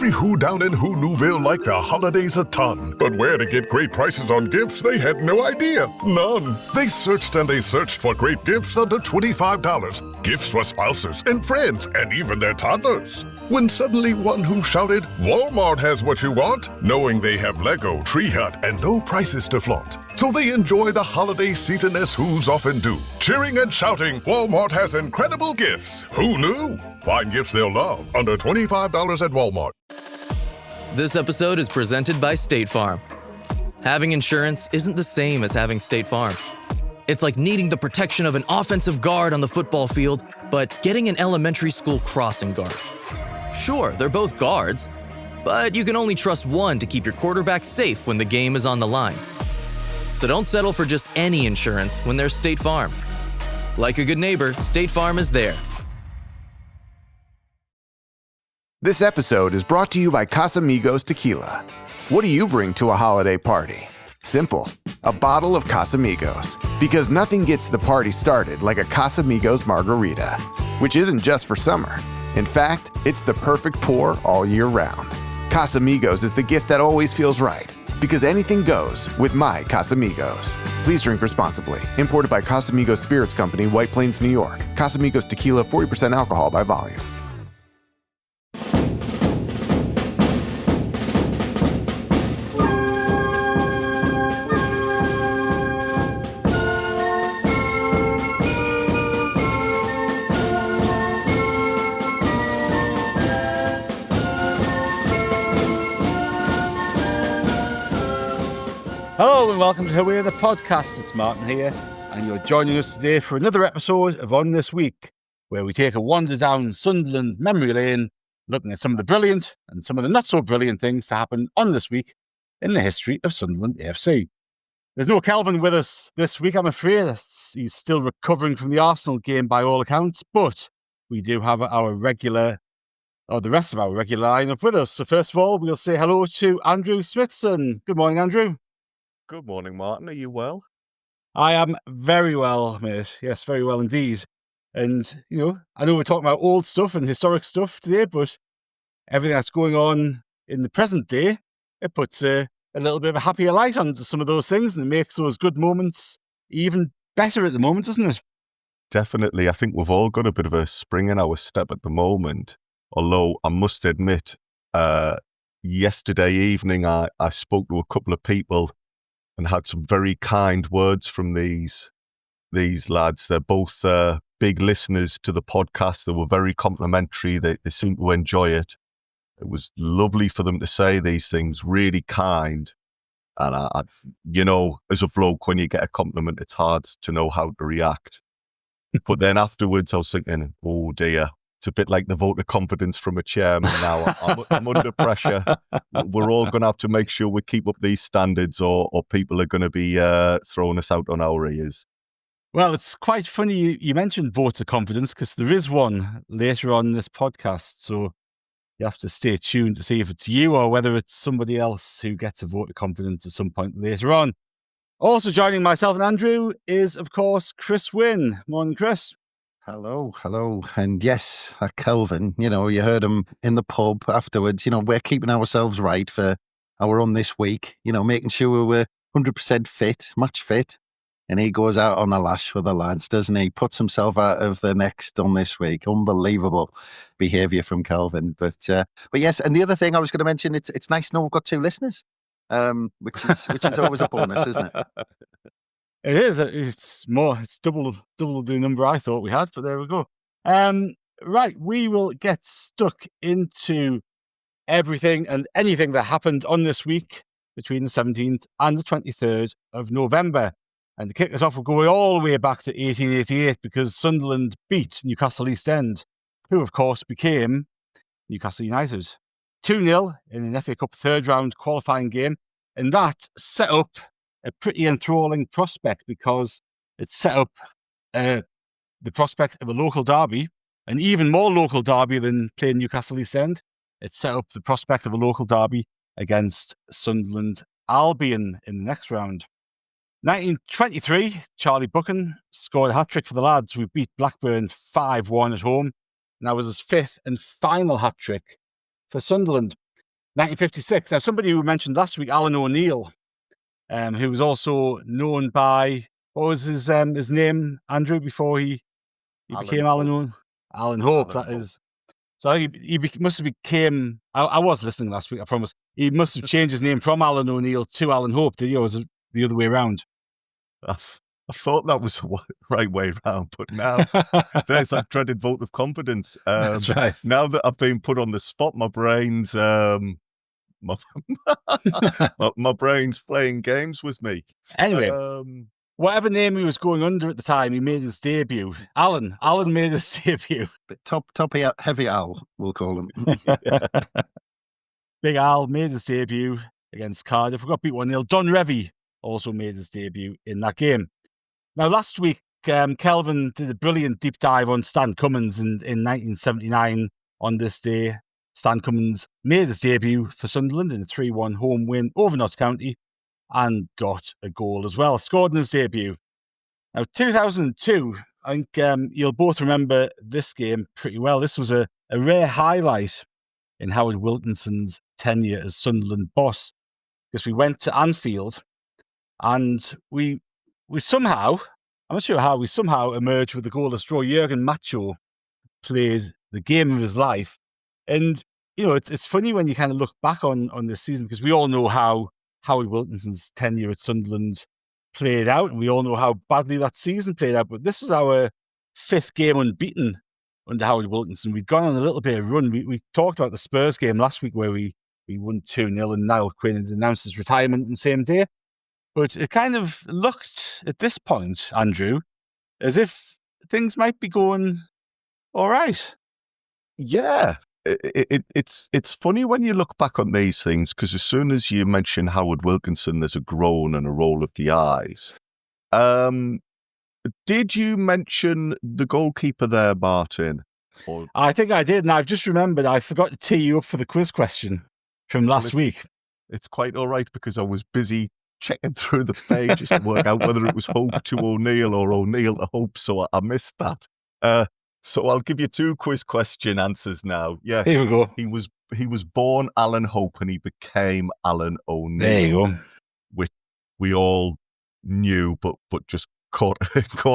Every who down in Who Newville liked the holidays a ton. But where to get great prices on gifts, they had no idea. None. They searched and they searched for great gifts under $25. Gifts for spouses and friends and even their toddlers. When suddenly one who shouted, Walmart has what you want, knowing they have Lego, Tree Hut, and low prices to flaunt. So they enjoy the holiday season as who's often do. Cheering and shouting, Walmart has incredible gifts. Who knew? Find gifts they'll love under $25 at Walmart. This episode is presented by State Farm. Having insurance isn't the same as having State Farm. It's like needing the protection of an offensive guard on the football field, but getting an elementary school crossing guard. Sure, they're both guards, but you can only trust one to keep your quarterback safe when the game is on the line. So don't settle for just any insurance when there's State Farm. Like a good neighbor, State Farm is there. This episode is brought to you by Casamigos Tequila. What do you bring to a holiday party? Simple, a bottle of Casamigos. Because nothing gets the party started like a Casamigos margarita, which isn't just for summer. In fact, it's the perfect pour all year round. Casamigos is the gift that always feels right, because anything goes with my Casamigos. Please drink responsibly. Imported by Casamigos Spirits Company, White Plains, New York. Casamigos Tequila, 40% alcohol by volume. Hello and welcome to Away the Podcast. It's Martin here, and you're joining us today for another episode of On This Week, where we take a wander down Sunderland memory lane, looking at some of the brilliant and some of the not so brilliant things to happen on this week in the history of Sunderland AFC. There's no Kelvin with us this week, I'm afraid. He's still recovering from the Arsenal game by all accounts, but we do have the rest of our regular lineup with us. So first of all, we'll say hello to Andrew Smithson. Good morning, Andrew. Good morning, Martin. Are you well? I am very well, mate. Yes, very well indeed. And, I know we're talking about old stuff and historic stuff today, but everything that's going on in the present day, it puts a little bit of a happier light on some of those things, and it makes those good moments even better at the moment, doesn't it? Definitely. I think we've all got a bit of a spring in our step at the moment. Although I must admit, yesterday evening I spoke to a couple of people and had some very kind words from these lads. They're both big listeners to the podcast. They were very complimentary. They seem to enjoy it. It was lovely for them to say these things, really kind. And I as a bloke, when you get a compliment, it's hard to know how to react. But then afterwards, I was thinking, oh dear, it's a bit like the vote of confidence from a chairman now. I'm under pressure. We're all going to have to make sure we keep up these standards or people are going to be throwing us out on our ears. Well, it's quite funny you mentioned votes of confidence, because there is one later on in this podcast. So you have to stay tuned to see if it's you or whether it's somebody else who gets a vote of confidence at some point later on. Also joining myself and Andrew is, of course, Chris Wynn. Morning, Chris. Hello. And yes, Kelvin, you heard him in the pub afterwards. We're keeping ourselves right for our On This Week, making sure we're 100% fit, match fit. And he goes out on the lash for the lads, doesn't he? Puts himself out of the next On This Week. Unbelievable behaviour from Kelvin. But yes, and the other thing I was going to mention, it's nice to know we've got two listeners, which is always a bonus, isn't it? It is. It's double the number I thought we had, but there we go. Right, we will get stuck into everything and anything that happened on this week between the 17th and the 23rd of November. And to kick us off, we're going all the way back to 1888 because Sunderland beat Newcastle East End, who, of course, became Newcastle United. 2-0 in an FA Cup third round qualifying game. And that set up a pretty enthralling prospect, because it set up the prospect of a local derby, an even more local derby than playing Newcastle East End. It set up the prospect of a local derby against Sunderland Albion in the next round. 1923, Charlie Buchan scored a hat-trick for the lads, who beat Blackburn 5-1 at home. And that was his fifth and final hat-trick for Sunderland. 1956. Now, somebody who mentioned last week, Alan O'Neill, who was also known by, what was his name, Andrew, before he became Alan Hope. Alan Hope, that is. So he must have became, I was listening last week, I promise. He must have changed his name from Alan O'Neill to Alan Hope, did he? Or was it the other way around? I thought that was the right way around, but now there's that dreaded vote of confidence. That's right. Now that I've been put on the spot, my brain's my brain's playing games with me. Anyway, whatever name he was going under at the time, he made his debut. Alan made his debut. Top heavy Al, we'll call him. Big Al made his debut against Cardiff. We got beat 1-0. Don Revie also made his debut in that game. Now, last week, Kelvin did a brilliant deep dive on Stan Cummins in 1979 on this day. Stan Cummins made his debut for Sunderland in a 3-1 home win over Notts County and got a goal as well. Scored in his debut. Now, 2002, I think you'll both remember this game pretty well. This was a rare highlight in Howard Wilkinson's tenure as Sunderland boss, because we went to Anfield and we somehow, I'm not sure how, we somehow emerged with the goalless draw. Jurgen Macho played the game of his life. And, you know, it's funny when you kind of look back on this season, because we all know how Howard Wilkinson's tenure at Sunderland played out, and we all know how badly that season played out. But this was our 5th game unbeaten under Howard Wilkinson. We'd gone on a little bit of run. We talked about the Spurs game last week where we won 2-0 and Niall Quinn had announced his retirement on the same day. But it kind of looked at this point, Andrew, as if things might be going all right. Yeah. It's funny when you look back on these things, because as soon as you mention Howard Wilkinson, there's a groan and a roll of the eyes. Did you mention the goalkeeper there, Martin? I think I did, and I've just remembered I forgot to tee you up for the quiz question from last week. It's quite all right, because I was busy checking through the pages to work out whether it was Hope to O'Neill or O'Neill to Hope, so I missed that. So I'll give you 2 quiz question answers now. Yes, here we go. He was born Alan Hope and he became Alan O'Neill. There you go. Which we all knew, but just caught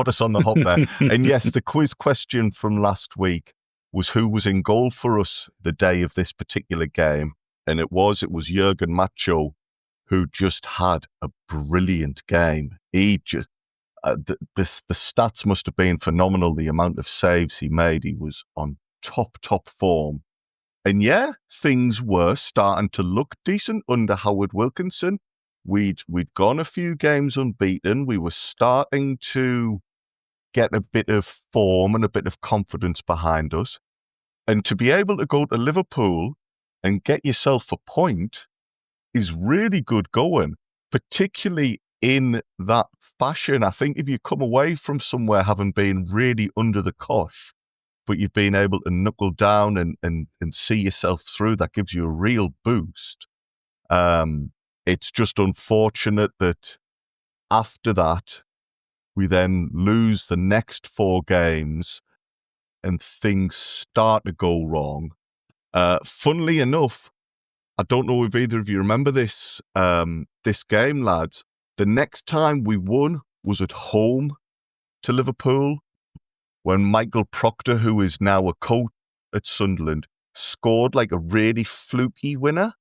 us on the hop there. And yes, the quiz question from last week was who was in goal for us the day of this particular game, and it was Jurgen Macho, who just had a brilliant game. He just the stats must have been phenomenal. The amount of saves he made, he was on top form. And yeah, things were starting to look decent under Howard Wilkinson. We'd gone a few games unbeaten. We were starting to get a bit of form and a bit of confidence behind us. And to be able to go to Liverpool and get yourself a point is really good going, particularly in that fashion. I think if you come away from somewhere having been really under the cosh, but you've been able to knuckle down and see yourself through, that gives you a real boost. It's just unfortunate that after that, we then lose the next 4 games and things start to go wrong. Funnily enough, I don't know if either of you remember this game, lads. The next time we won was at home to Liverpool, when Michael Proctor, who is now a coach at Sunderland, scored like a really fluky winner.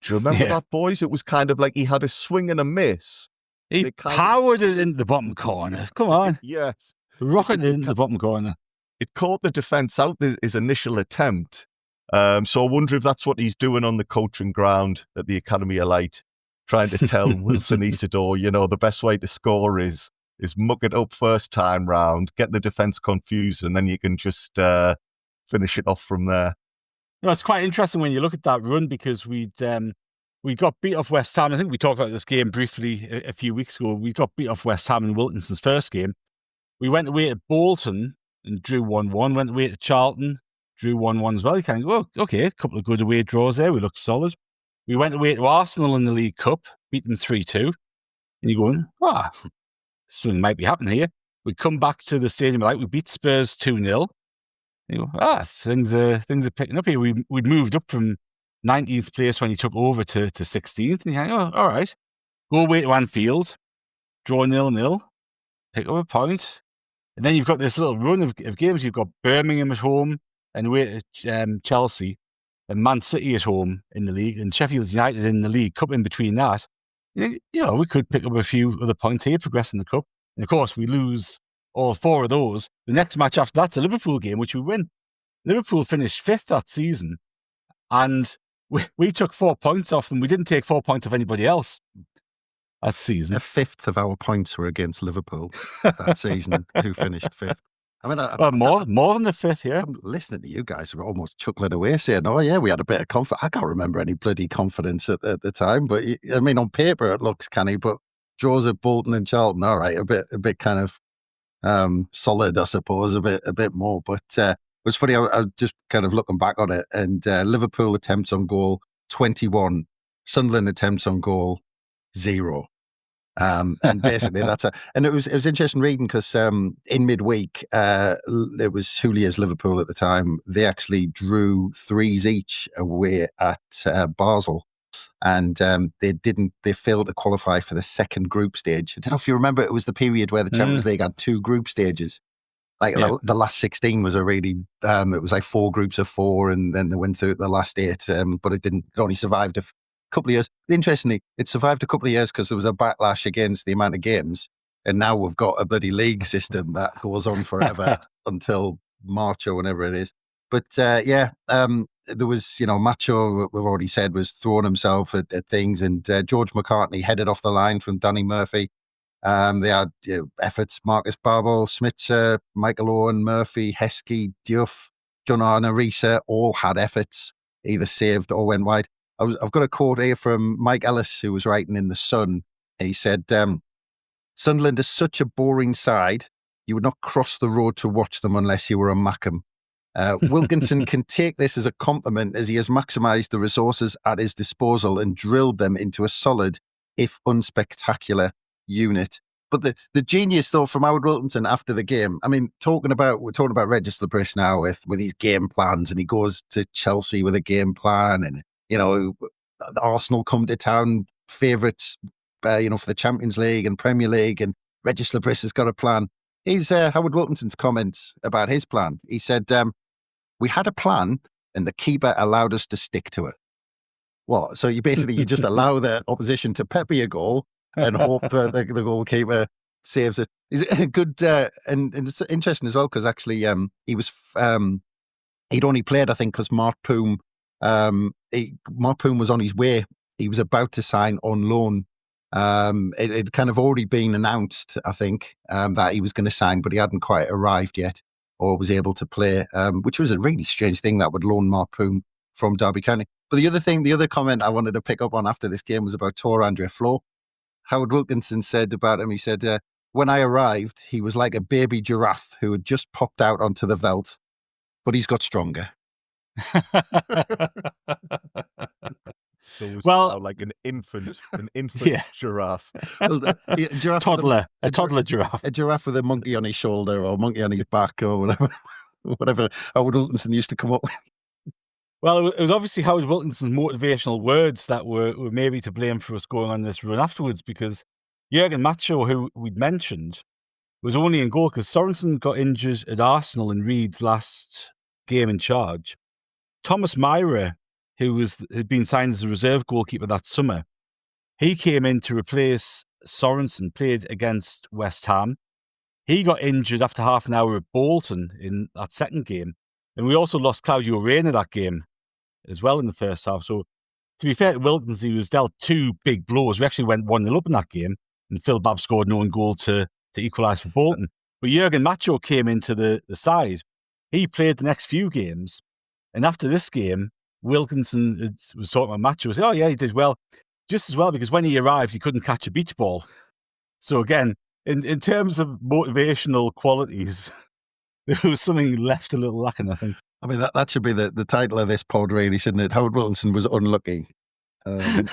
Do you remember that, boys? It was kind of like he had a swing and a miss. He powered it into the bottom corner. Come on. Yes. Rocketed it into the bottom corner. It caught the defence out, his initial attempt. So I wonder if that's what he's doing on the coaching ground at the Academy of Light, trying to tell Wilson Isidore, the best way to score is muck it up first time round, get the defence confused, and then you can just finish it off from there. No, it's quite interesting when you look at that run, because we got beat off West Ham. I think we talked about this game briefly a few weeks ago. We got beat off West Ham in Wilkinson's first game. We went away to Bolton and drew 1-1. Went away to Charlton, drew 1-1 as well. You kind of go, okay, a couple of good away draws there. We looked solid. We went away to Arsenal in the League Cup, beat them 3-2. And you're going, something might be happening here. We come back to the Stadium of Light. We beat Spurs 2-0. You go, things are picking up here. We'd moved up from 19th place when he took over to 16th. And you think, oh, all right. Go away to Anfield, draw 0-0, pick up a point. And then you've got this little run of games. You've got Birmingham at home and away to Chelsea, and Man City at home in the league, and Sheffield United in the League Cup in between that. You know, we could pick up a few other points here, progress in the Cup. And of course, we lose all 4 of those. The next match after that's a Liverpool game, which we win. Liverpool finished 5th that season, and we took 4 points off them. We didn't take 4 points off anybody else that season. A fifth of our points were against Liverpool that season, who finished 5th. I mean, more than the 5th, yeah. I'm listening to you guys were almost chuckling away, saying, "Oh yeah, we had a bit of confidence." I can't remember any bloody confidence at the time, but I mean, on paper it looks canny. But draws at Bolton and Charlton, all right, a bit kind of solid, I suppose, a bit more. But it was funny. I was just kind of looking back on it, and Liverpool attempts on goal 21, Sunderland attempts on goal 0. And basically and it was interesting reading because in midweek it was Julia's Liverpool at the time. They actually drew 3s each away at Basel, and they failed to qualify for the second group stage. I don't know if you remember, it was the period where the Champions League had 2 group stages. Like the last 16 was already it was like 4 groups of 4, and then they went through the last 8, but it only survived a couple of years. Interestingly, it survived a couple of years because there was a backlash against the amount of games, and now we've got a bloody league system that goes on forever until March or whenever it is. But there was, Macho, we've already said, was throwing himself at things, and George McCartney headed off the line from Danny Murphy. They had efforts: Marcus Babel, Smitzer, Michael Owen, Murphy, Heskey, Duff, John Arna-Risa, all had efforts, either saved or went wide. I've got a quote here from Mike Ellis, who was writing in The Sun. He said, "Sunderland is such a boring side, you would not cross the road to watch them unless you were a Mackem. Wilkinson can take this as a compliment, as he has maximised the resources at his disposal and drilled them into a solid, if unspectacular, unit." But the genius, though, from Howard Wilkinson after the game, I mean, we're talking about Regis Lebrice now with his game plans, and he goes to Chelsea with a game plan, and Arsenal come to town, favourites, for the Champions League and Premier League, and Regis Lebrice has got a plan. Here's Howard Wilkinson's comments about his plan. He said, "We had a plan, and the keeper allowed us to stick to it." What? So you just allow the opposition to pepper your goal and hope the goalkeeper saves it. Is it a good? And it's interesting as well because actually, he was he'd only played, I think, because Mark Poom was on his way. He was about to sign on loan. It had kind of already been announced, I think, that he was going to sign, but he hadn't quite arrived yet or was able to play, which was a really strange thing that would loan Mark Poom from Derby County. But the other comment I wanted to pick up on after this game was about Tor Andre Flo. Howard Wilkinson said about him, he said, "When I arrived, he was like a baby giraffe who had just popped out onto the veldt, but he's got stronger." So it was like an infant giraffe. A toddler giraffe. A giraffe with a monkey on his shoulder or a monkey on his back or whatever Howard Wilkinson used to come up with. Well, it was obviously Howard Wilkinson's motivational words that were maybe to blame for us going on this run afterwards, because Jurgen Macho, who we'd mentioned, was only in goal because Sorensen got injured at Arsenal in Reed's last game in charge. Thomas Myra, who had been signed as a reserve goalkeeper that summer, he came in to replace Sorensen, played against West Ham. He got injured after half an hour at Bolton in that second game. And we also lost Claudio Reyna that game as well in the first half. So to be fair to Wilkinson, he was dealt 2 big blows. We actually went 1-0 up in that game, and Phil Babb scored an own goal to equalise for Bolton. But Jurgen Macho came into the side. He played the next few games. And after this game, Wilkinson was talking about Macho. He said, "Oh yeah, he did well. Just as well, because when he arrived, he couldn't catch a beach ball." So again, in terms of motivational qualities, there was something left a little lacking, I think. I mean, that should be the title of this pod, really, shouldn't it? Howard Wilkinson was unlucky. But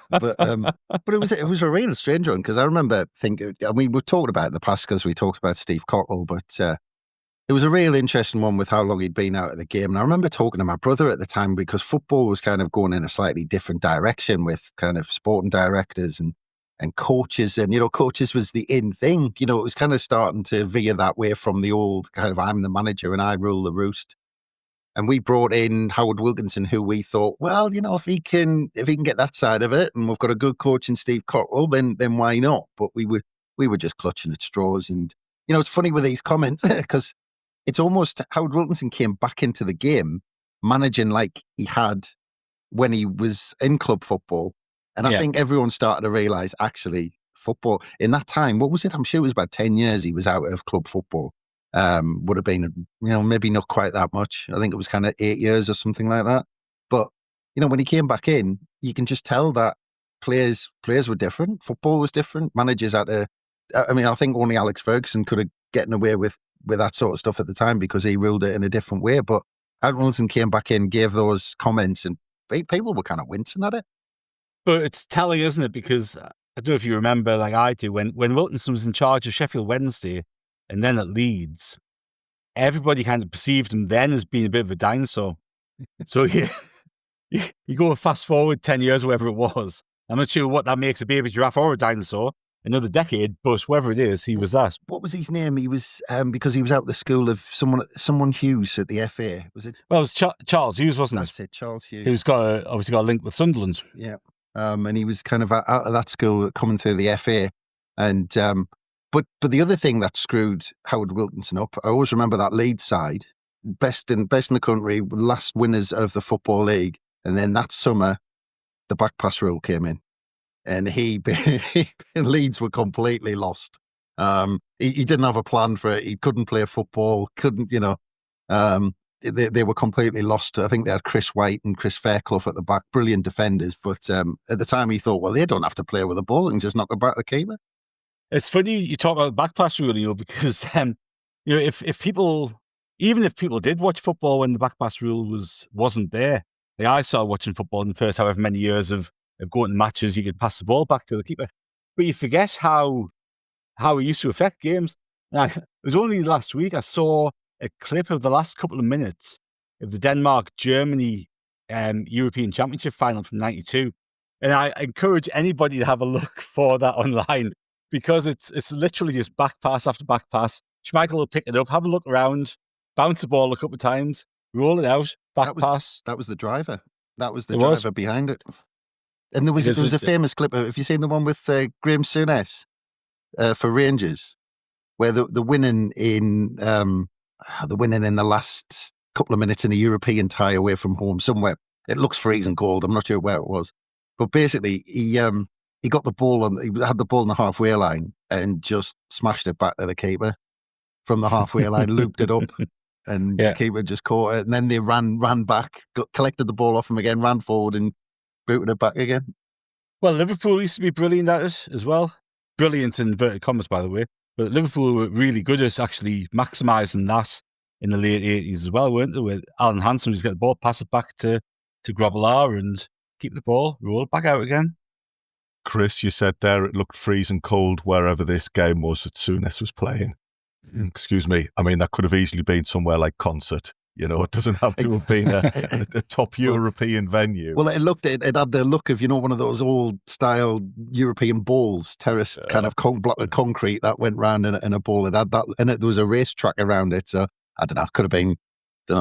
it was a real strange one, because I remember thinking, I mean, we've talked about it in the past because we talked about Steve Cockle, but It was a real interesting one with how long he'd been out of the game. And I remember talking to my brother at the time because football was kind of going in a slightly different direction with kind of sporting directors and coaches. And, coaches was the in thing. It was kind of starting to veer that way from the old kind of I'm the manager and I rule the roost. And we brought in Howard Wilkinson, who we thought, well, if he can get that side of it, and we've got a good coach in Steve Cockrell, then why not? But we were just clutching at straws. And it's funny with these comments because it's almost Howard Wilkinson came back into the game managing like he had when he was in club football, and I think everyone started to realise actually football in that time. What was it? I'm sure it was about 10 years he was out of club football. Would have been, maybe not quite that much. I think it was kind of 8 years or something like that. But, when he came back in, you can just tell that players were different. Football was different. Managers had to, I think only Alex Ferguson could have gotten away with that sort of stuff at the time because he ruled it in a different way. But Howard Wilson came back in, gave those comments, and people were kind of wincing at it. But it's telling, isn't it? Because I don't know if you remember, like I do, when Wilkinson was in charge of Sheffield Wednesday and then at Leeds, everybody kind of perceived him then as being a bit of a dinosaur. So you go fast forward 10 years, or whatever it was. I'm not sure what that makes a baby giraffe or a dinosaur. Another decade, but whatever it is, he was that. What was his name? He was because he was out the school of someone Hughes at the FA. Was it? Well, it was Charles Hughes, wasn't That's it, Charles Hughes. Who's obviously got a link with Sunderland. Yeah, and he was kind of out of that school coming through the FA, and but the other thing that screwed Howard Wilkinson up, I always remember that Leeds side, best in the country, last winners of the Football League, and then that summer, the back pass rule came in. And Leeds were completely lost. He didn't have a plan for it. He couldn't play football. They were completely lost. I think they had Chris White and Chris Fairclough at the back, brilliant defenders. But at the time, he thought, well, they don't have to play with the ball and just knock it back the keeper. It's funny you talk about the back pass rule, because if people did watch football when the back pass rule wasn't there, like I started watching football in the first however many years of going to matches, you could pass the ball back to the keeper. But you forget how it used to affect games. It was only last week I saw a clip of the last couple of minutes of the Denmark-Germany European Championship final from '92. And I encourage anybody to have a look for that online, because it's literally just back pass after back pass. Schmeichel will pick it up, have a look around, bounce the ball a couple of times, roll it out, pass. That was the driver. That was the driver behind it. And there was a famous clip. Have you seen the one with Graham Souness for Rangers, where the winning in the last couple of minutes in a European tie away from home somewhere. It looks freezing cold. I'm not sure where it was, but basically he got the ball he had the ball on the halfway line and just smashed it back to the keeper from the halfway line, looped it up, and the keeper just caught it. And then they ran back, collected the ball off him again, ran forward and booted it back again. Well, Liverpool used to be brilliant at it as well. Brilliant in inverted commas, by the way. But Liverpool were really good at actually maximising that in the late 80s as well, weren't they? With Alan Hansen just get the ball, pass it back to Grobbelaar and keep the ball, roll it back out again. Chris, you said there it looked freezing cold wherever this game was that Souness was playing. Excuse me. I mean, that could have easily been somewhere like Concert. It doesn't have to have been a top European venue. Well, it had the look of, one of those old style European balls, terraced kind of block of concrete that went round in a ball. It had that, and there was a racetrack around it. So I don't know, it could have been,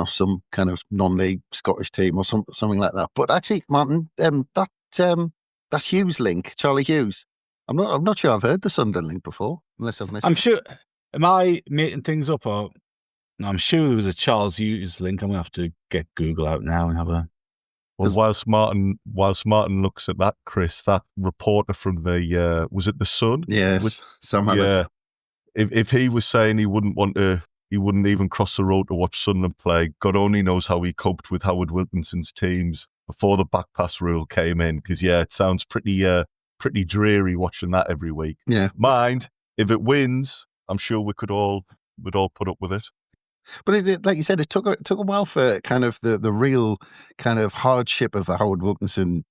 some kind of non-league Scottish team or something like that. But actually, Martin, that Hughes link, Charlie Hughes, I'm not sure I've heard the Sunderland link before, unless I've missed. I'm sure. Am I making things up, or? No, I'm sure there was a Charles Hughes link. I'm going to have to get Google out now and have a... Well, whilst Martin looks at that, Chris, that reporter from the... was it The Sun? Yes, somehow. Yeah. If he was saying he wouldn't even cross the road to watch Sunderland play, God only knows how he coped with Howard Wilkinson's teams before the back pass rule came in. Because, it sounds pretty dreary watching that every week. Yeah. Mind, if it wins, I'm sure we'd all put up with it. But like you said, it took a while for kind of the real kind of hardship of the Howard Wilkinson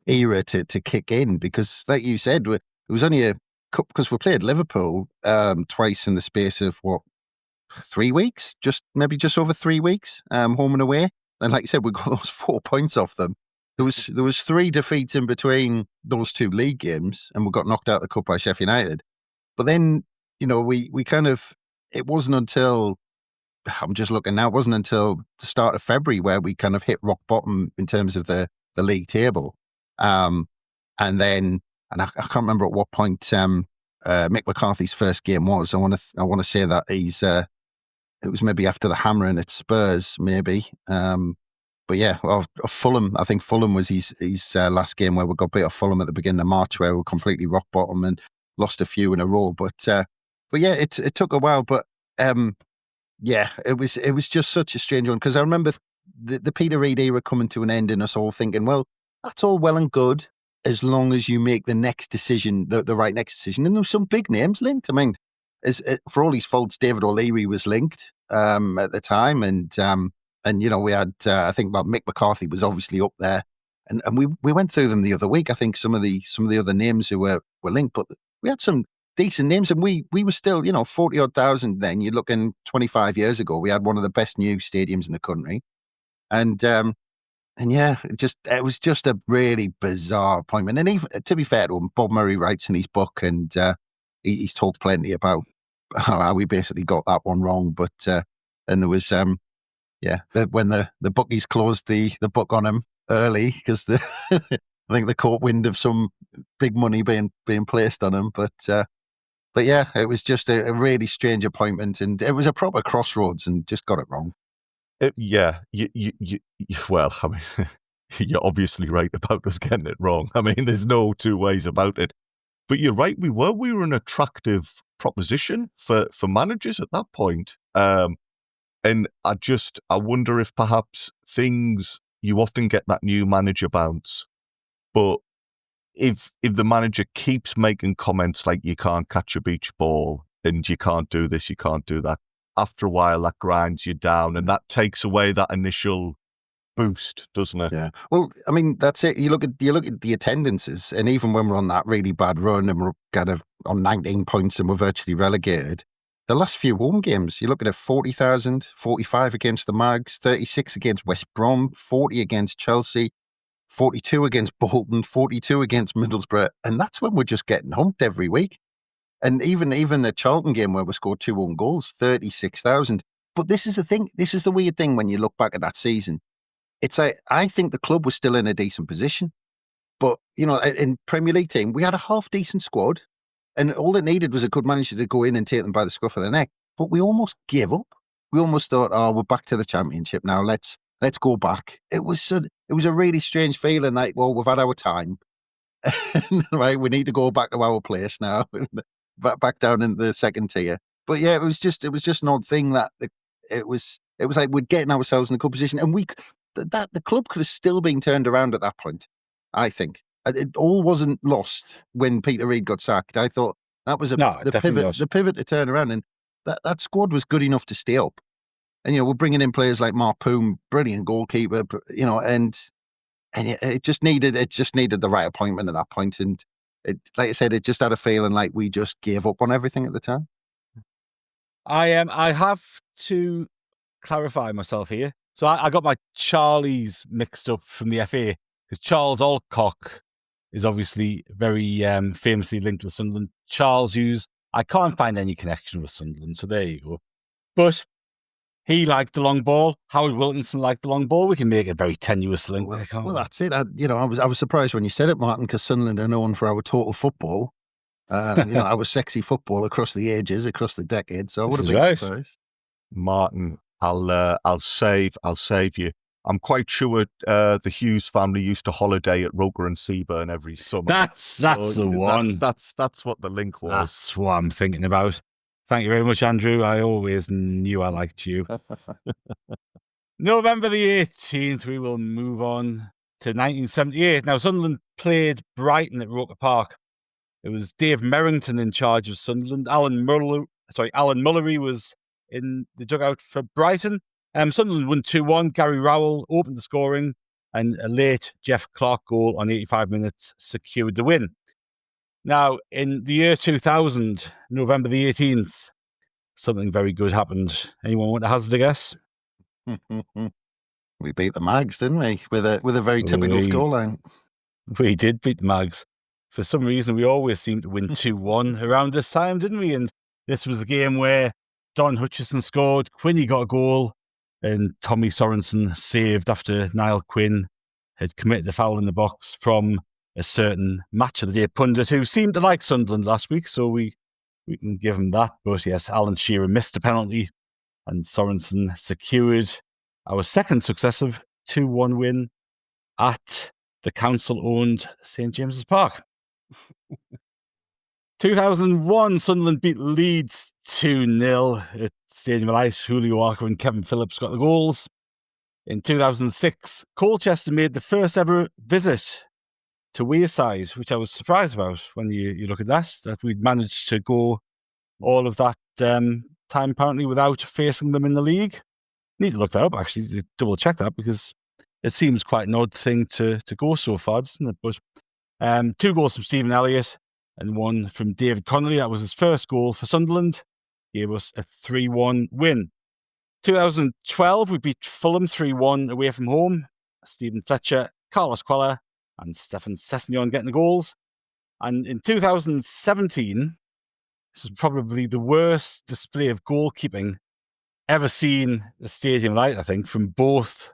era to kick in, because, like you said, it was only because we played Liverpool twice in the space of 3 weeks, maybe just over 3 weeks, home and away. And like you said, we got those 4 points off them. There was 3 defeats in between those 2 league games, and we got knocked out of the cup by Sheffield United. But then, we kind of, it wasn't until, I'm just looking now, it wasn't until the start of February where we kind of hit rock bottom in terms of the league table. And I can't remember at what point Mick McCarthy's first game was. I want to say that it was maybe after the hammering at Spurs, maybe. But yeah, Fulham. I think Fulham was his last game where we got beat off Fulham at the beginning of March, where we were completely rock bottom and lost a few in a row. But yeah, it took a while. But yeah, it was just such a strange one, because I remember the Peter Reid era coming to an end and us all thinking, well, that's all well and good as long as you make the next decision, the right next decision. And there were some big names linked. I mean, for all his faults, David O'Leary was linked at the time, and we had I think Mick McCarthy was obviously up there, and we went through them the other week. I think some of the other names who were linked, but we had some decent names, and we were still 40 odd thousand then. You're looking 25 years ago, we had one of the best new stadiums in the country, and yeah, it was just a really bizarre appointment. And even, to be fair to him, Bob Murray writes in his book, and he's talked plenty about how we basically got that one wrong. But and there was when the bookies closed the book on him early, because I think they caught wind of some big money being placed on him. But yeah, it was just a really strange appointment, and it was a proper crossroads, and just got it wrong. Yeah, well, I mean, you're obviously right about us getting it wrong. I mean, there's no two ways about it. But you're right, we were an attractive proposition for managers at that point. And I wonder if perhaps you often get that new manager bounce, but if the manager keeps making comments like you can't catch a beach ball and you can't do this, you can't do that, after a while that grinds you down, and that takes away that initial boost, doesn't it? Yeah. Well, I mean, that's it. You look at the attendances, and even when we're on that really bad run and we're kind of on 19 points and we're virtually relegated, the last few home games, you're looking at 40,000, 45 against the Mags, 36 against West Brom, 40 against Chelsea, 42 against Bolton, 42 against Middlesbrough, and that's when we're just getting humped every week. And even the Charlton game where we scored 2 own goals, 36,000. But this is the thing. This is the weird thing when you look back at that season. It's like, I think the club was still in a decent position. But, in Premier League team, we had a half-decent squad, and all it needed was a good manager to go in and take them by the scruff of the neck. But we almost gave up. We almost thought, we're back to the Championship now. Let's go back. It was a really strange feeling, like, well, we've had our time. Right, we need to go back to our place now. Back down in the second tier. But yeah, it was just an odd thing that it was like we're getting ourselves in a good position, and the club could have still been turned around at that point. I think it all wasn't lost when Peter Reid got sacked. I thought that was the pivot to turn around, and that squad was good enough to stay up. And we're bringing in players like Mark Poom, brilliant goalkeeper, and it just needed the right appointment at that point. And like I said, it just had a feeling like we just gave up on everything at the time. I have to clarify myself here. So I got my Charlies mixed up from the FA, because Charles Alcock is obviously very famously linked with Sunderland. Charles Hughes, I can't find any connection with Sunderland, so there you go. But he liked the long ball. Howard Wilkinson liked the long ball. We can make a very tenuous link. Well, that's it. I was surprised when you said it, Martin, because Sunderland are known for our total football. Our sexy football across the ages, across the decades. So I would have been surprised. Martin, I'll save you. I'm quite sure the Hughes family used to holiday at Roker and Seaburn every summer. That's the one. That's what the link was. That's what I'm thinking about. Thank you very much, Andrew. I always knew I liked you. November the 18th, we will move on to 1978. Now, Sunderland played Brighton at Roker Park. It was Dave Merrington in charge of Sunderland. Alan Mullery was in the dugout for Brighton. Sunderland won 2-1. Gary Rowell opened the scoring, and a late Jeff Clark goal on 85 minutes secured the win. Now, in the year 2000, November the 18th, something very good happened. Anyone want to hazard a guess? We beat the Mags, didn't we? With a very typical scoreline. We did beat the Mags. For some reason, we always seem to win 2-1 around this time, didn't we? And this was a game where Don Hutchison scored, Quinny got a goal, and Tommy Sorensen saved after Niall Quinn had committed a foul in the box from a certain Match of the Day pundit who seemed to like Sunderland last week, so we can give him that. But yes, Alan Shearer missed a penalty, and Sorensen secured our second successive 2-1 win at the council-owned St James's Park. 2001, Sunderland beat Leeds 2-0 at Stadium of Light. Julio Arca and Kevin Phillips got the goals. In 2006, Colchester made the first ever visit to Wearside, which I was surprised about when you look at that we'd managed to go all of that time apparently without facing them in the league. Need to look that up, actually, to double check that, because it seems quite an odd thing to go so far, doesn't it? But 2 goals from Stephen Elliott and 1 from David Connolly. That was his first goal for Sunderland. Gave us a 3-1 win. 2012, we beat Fulham 3-1 away from home. Stephen Fletcher, Carlos Quella, and Stefan Sessegnon getting the goals. And in 2017, this is probably the worst display of goalkeeping ever seen at the Stadium Light, I think, from both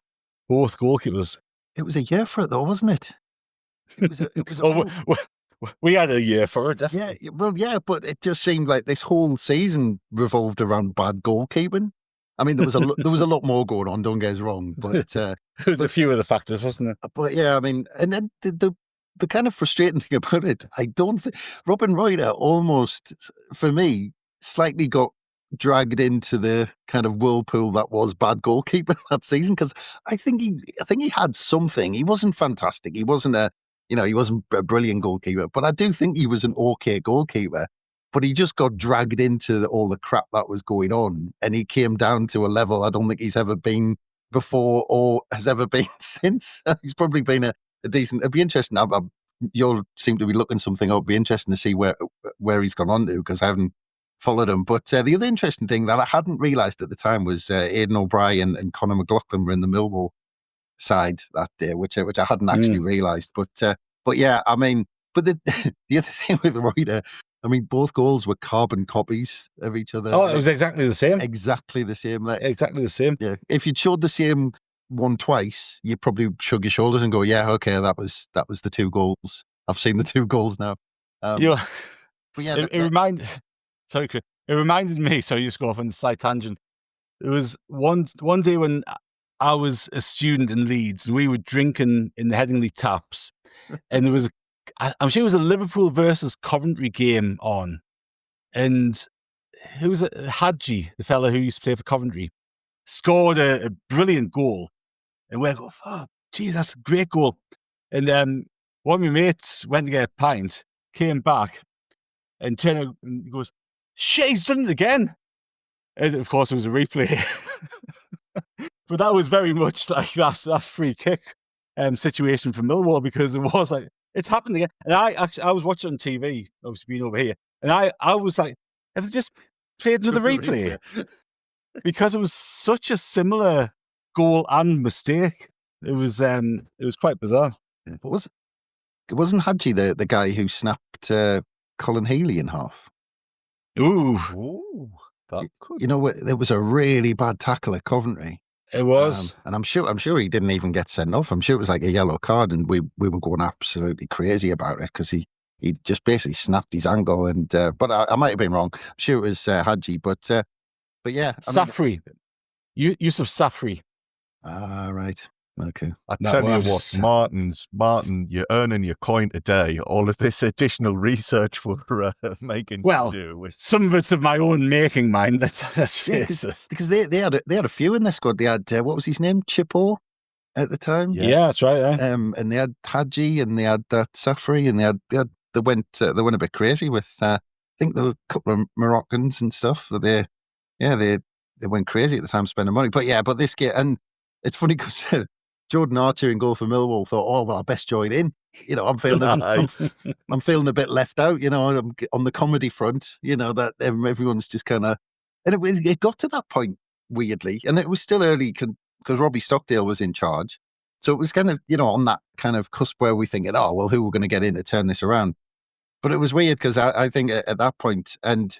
goalkeepers. It was a year for it, though, wasn't it? It was we had a year for it, definitely. Yeah, well, yeah, but it just seemed like this whole season revolved around bad goalkeeping. I mean, there was a lot more going on. Don't get us wrong, but there was a few other factors, wasn't there? But yeah, I mean, and then the kind of frustrating thing about it, I don't think Robin Reuter almost, for me, slightly got dragged into the kind of whirlpool that was bad goalkeeping that season, because I think he had something. He wasn't fantastic. He wasn't he wasn't a brilliant goalkeeper, but I do think he was an okay goalkeeper. But he just got dragged into all the crap that was going on, and he came down to a level I don't think he's ever been before or has ever been since. He's probably been a decent. It'd be interesting. You'll seem to be looking something up. It'd be interesting to see where he's gone on to, because I haven't followed him. But the other interesting thing that I hadn't realised at the time was Aidan O'Brien and Conor McLaughlin were in the Millwall side that day, which I hadn't actually realised. But yeah, I mean, but the other thing with Reuter, I mean, both goals were carbon copies of each other. Oh, it was exactly the same. Exactly the same. Exactly the same. Yeah. If you'd showed the same one twice, you'd probably shrug your shoulders and go, "Yeah, okay, that was the 2 goals. I've seen the 2 goals now." But yeah, it reminded me. Sorry, just go off on a slight tangent. It was one day when I was a student in Leeds, and we were drinking in the Headingley taps, and there was I'm sure it was a Liverpool versus Coventry game on, and who was it? Hadji, the fella who used to play for Coventry, scored a brilliant goal, and we're going, "Oh, geez, that's a great goal!" And then one of my mates went to get a pint, came back, and turned out and goes, "Shit, he's done it again!" And of course, it was a replay. But that was very much like that free kick situation for Millwall, because it was like, it's happened again. And I was watching on TV, obviously being over here, and I was like, have they just played another replay? Because it was such a similar goal and mistake. It was quite bizarre. But wasn't Hadji the guy who snapped Colin Healy in half? Ooh. There was a really bad tackle at Coventry. It was, and I'm sure he didn't even get sent off. I'm sure it was like a yellow card, and we were going absolutely crazy about it, because he just basically snapped his ankle. And but I might have been wrong. I'm sure it was Hadji, but yeah, Safri, Yusuf Safri. Right. Okay. I tell you what, Martin, you're earning your coin today. All of this additional research we're making. Some of it's of my own making, mind. Let's face it. Because they had a few in their squad. They had what was his name, Chipo, at the time. Yeah, that's right. Yeah. And they had Hadji, and they had that Safri, and they went a bit crazy with. I think there were a couple of Moroccans and stuff. So they went crazy at the time, spending money. But this game, and it's funny because Jordan Archer in goal for Millwall thought, "Oh well, I best join in." I'm feeling I'm feeling a bit left out. I'm on the comedy front. That everyone's just kind of And it got to that point, weirdly, and it was still early because Robbie Stockdale was in charge. So it was kind of, on that kind of cusp where we thinking, oh, well, who are going to get in to turn this around? But it was weird because I think at that point, and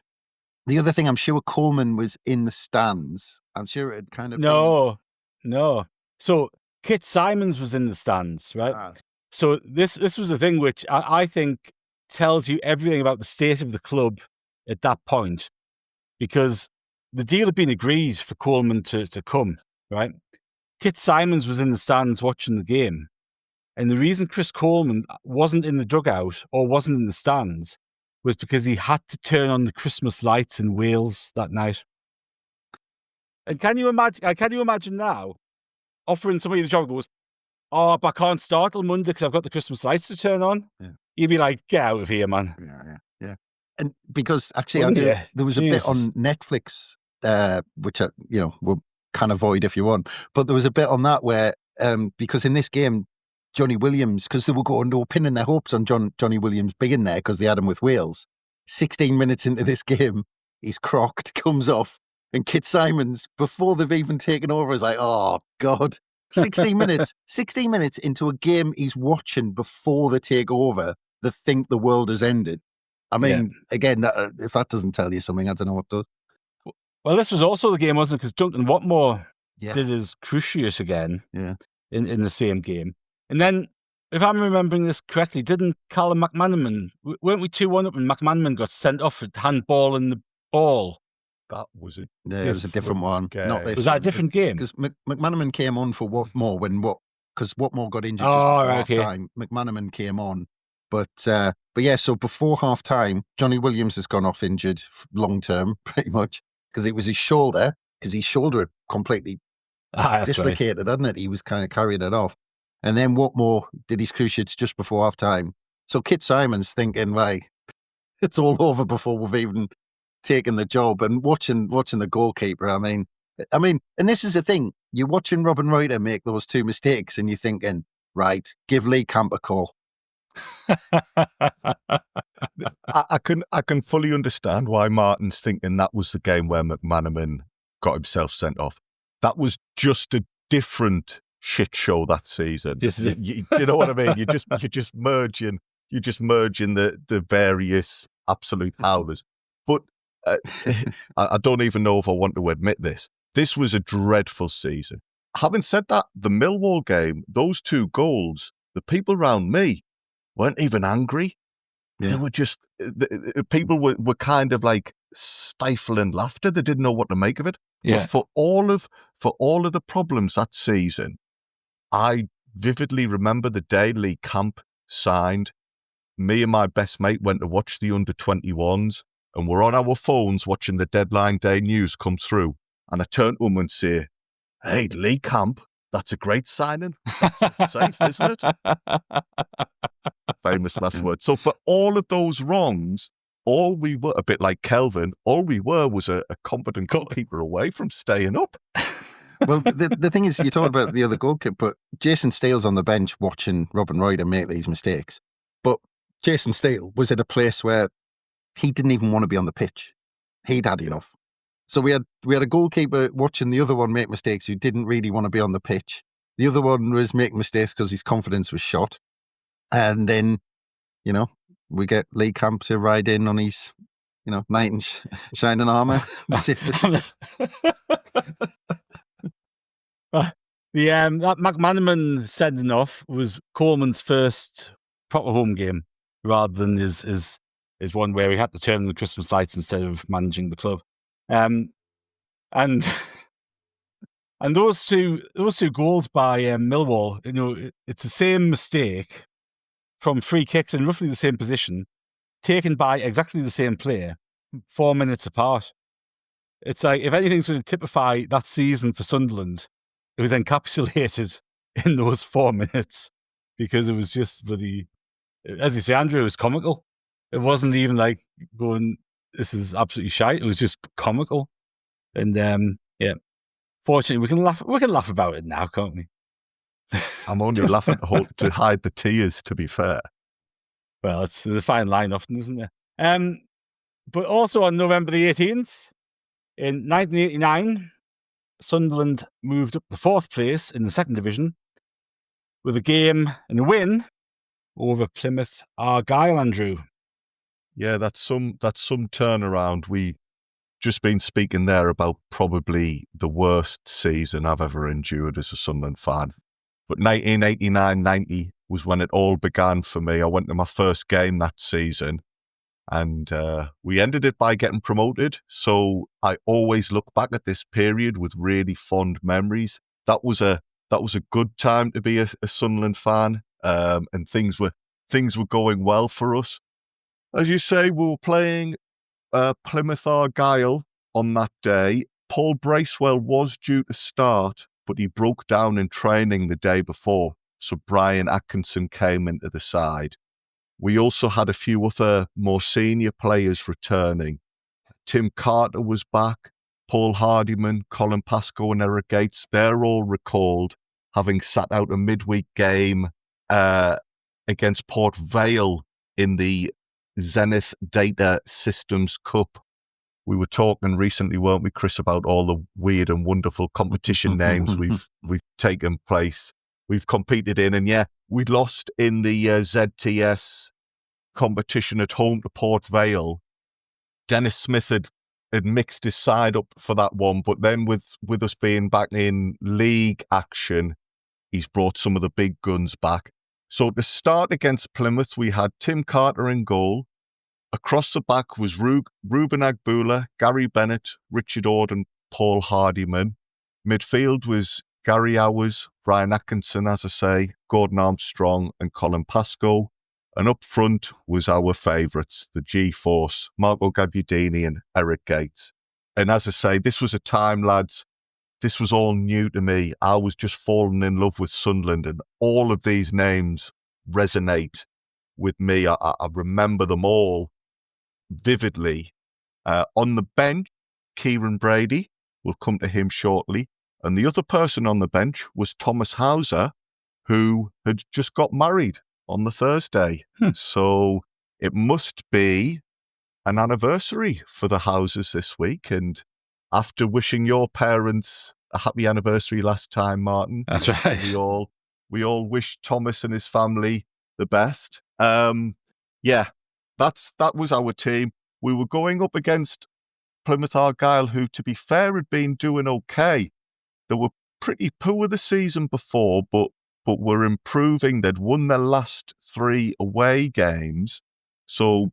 the other thing, I'm sure Coleman was in the stands. I'm sure it had kind of No. So Kit Simons was in the stands, right? So this was a thing which I think tells you everything about the state of the club at that point, because the deal had been agreed for Coleman to come, right? Kit Simons was in the stands watching the game. And the reason Chris Coleman wasn't in the dugout or wasn't in the stands was because he had to turn on the Christmas lights in Wales that night. And can you imagine now offering somebody the job, goes, oh, but I can't start till Monday because I've got the Christmas lights to turn on? Yeah. You'd be like, get out of here, man. Yeah. And because actually, there was a bit on Netflix, which we'll kind of avoid if you want, but there was a bit on that where, because in this game, Johnny Williams, because they were pinning their hopes on Johnny Williams being there because they had him with Wales. 16 minutes into this game, he's crocked, comes off, and Kit Simons, before they've even taken over, is like, oh, God. 16 minutes into a game he's watching before they take over, they think the world has ended. I mean, again, if that doesn't tell you something, I don't know what does. Well, this was also the game, wasn't it? Because Duncan Watmore did his cruciate again in the same game. And then, if I'm remembering this correctly, didn't Callum McManaman, weren't we 2-1 up and McManaman got sent off for handball in the ball? That was it. Yeah, it was a different one. Not this. Was that a different game? Because McManaman came on for Watmore because Watmore got injured just before half time. McManaman came on. But yeah, so before half time, Johnny Williams has gone off injured long term, pretty much, because it was his shoulder, because his shoulder had completely dislocated, hadn't it? He was kind of carrying it off. And then Watmore did his cruciates just before half time. So Kit Simons thinking, right, it's all over before we've even taken the job. And watching the goalkeeper, I mean, and this is the thing, you're watching Robin Reuter make those two mistakes and you're thinking, right, give Lee Camp a call. I can fully understand why Martin's thinking that was the game where McManaman got himself sent off. That was just a different shit show that season. You know what I mean? You're just merging the various absolute howlers. But I don't even know if I want to admit this. This was a dreadful season. Having said that, the Millwall game, those two goals, the people around me weren't even angry. Yeah. They were just, people were kind of like stifling laughter. They didn't know what to make of it. Yeah. But for all of the problems that season, I vividly remember the day Lee Camp signed. Me and my best mate went to watch the under-21s and we're on our phones watching the deadline day news come through. And I turned to him and say, hey, Lee Camp, that's a great signing. That's safe, isn't it? Famous last word. So for all of those wrongs, all we were, a bit like Kelvin, all we were was a competent goalkeeper away from staying up. Well, the thing is, you talk about the other goalkeeper, but Jason Steele's on the bench watching Robin Reuter make these mistakes. But Jason Steele was at a place where he didn't even want to be on the pitch. He'd had enough. So we had a goalkeeper watching the other one make mistakes who didn't really want to be on the pitch. The other one was making mistakes because his confidence was shot. And then, we get Lee Camp to ride in on his, knight in shining armour. That McManaman sending off was Coleman's first proper home game, rather than his one where he had to turn on the Christmas lights instead of managing the club. And those two goals by Millwall, it's the same mistake from free kicks in roughly the same position, taken by exactly the same player, 4 minutes apart. It's like, if anything's going to typify that season for Sunderland, it was encapsulated in those 4 minutes, because it was just bloody, as you say, Andrew, it was comical. It wasn't even like going, this is absolutely shite. It was just comical. And fortunately, we can laugh about it now, can't we? I'm only laughing to hide the tears, to be fair. Well, there's a fine line often, isn't there? But also on November the 18th, In 1989, Sunderland moved up to 4th place in the 2nd Division with a game and a win over Plymouth Argyle, Andrew. Yeah, that's some turnaround. We just been speaking there about probably the worst season I've ever endured as a Sunderland fan. But 1989-90 was when it all began for me. I went to my first game that season, and we ended it by getting promoted. So I always look back at this period with really fond memories. That was a good time to be a Sunderland fan, and things were going well for us. As you say, we were playing Plymouth Argyle on that day. Paul Bracewell was due to start, but he broke down in training the day before, so Brian Atkinson came into the side. We also had a few other more senior players returning. Tim Carter was back, Paul Hardiman, Colin Pascoe and Eric Gates. They're all recalled, having sat out a midweek game against Port Vale in the Zenith Data Systems Cup. We were talking recently, weren't we, Chris, about all the weird and wonderful competition names we've taken place. We've competed in, and yeah, we lost in the ZTS competition at home to Port Vale. Dennis Smith had mixed his side up for that one, but then with us being back in league action, he's brought some of the big guns back. So to start against Plymouth, we had Tim Carter in goal. Across the back was Ruben Agbula, Gary Bennett, Richard Ord and Paul Hardiman. Midfield was Gary Hours, Brian Atkinson, as I say, Gordon Armstrong and Colin Pascoe. And up front was our favourites, the G-Force, Marco Gabbiadini and Eric Gates. And as I say, this was a time, lads, this was all new to me. I was just falling in love with Sunderland, and all of these names resonate with me. I remember them all vividly. On the bench, Kieran Brady, we'll come to him shortly. And the other person on the bench was Thomas Hauser, who had just got married on the Thursday. So it must be an anniversary for the Hausers this week. And after wishing your parents a happy anniversary last time, Martin, That's right. we all wish Thomas and his family the best. Yeah, that was our team. We were going up against Plymouth Argyle, who, to be fair, had been doing okay. They were pretty poor the season before, but were improving. They'd won their last 3 away games, so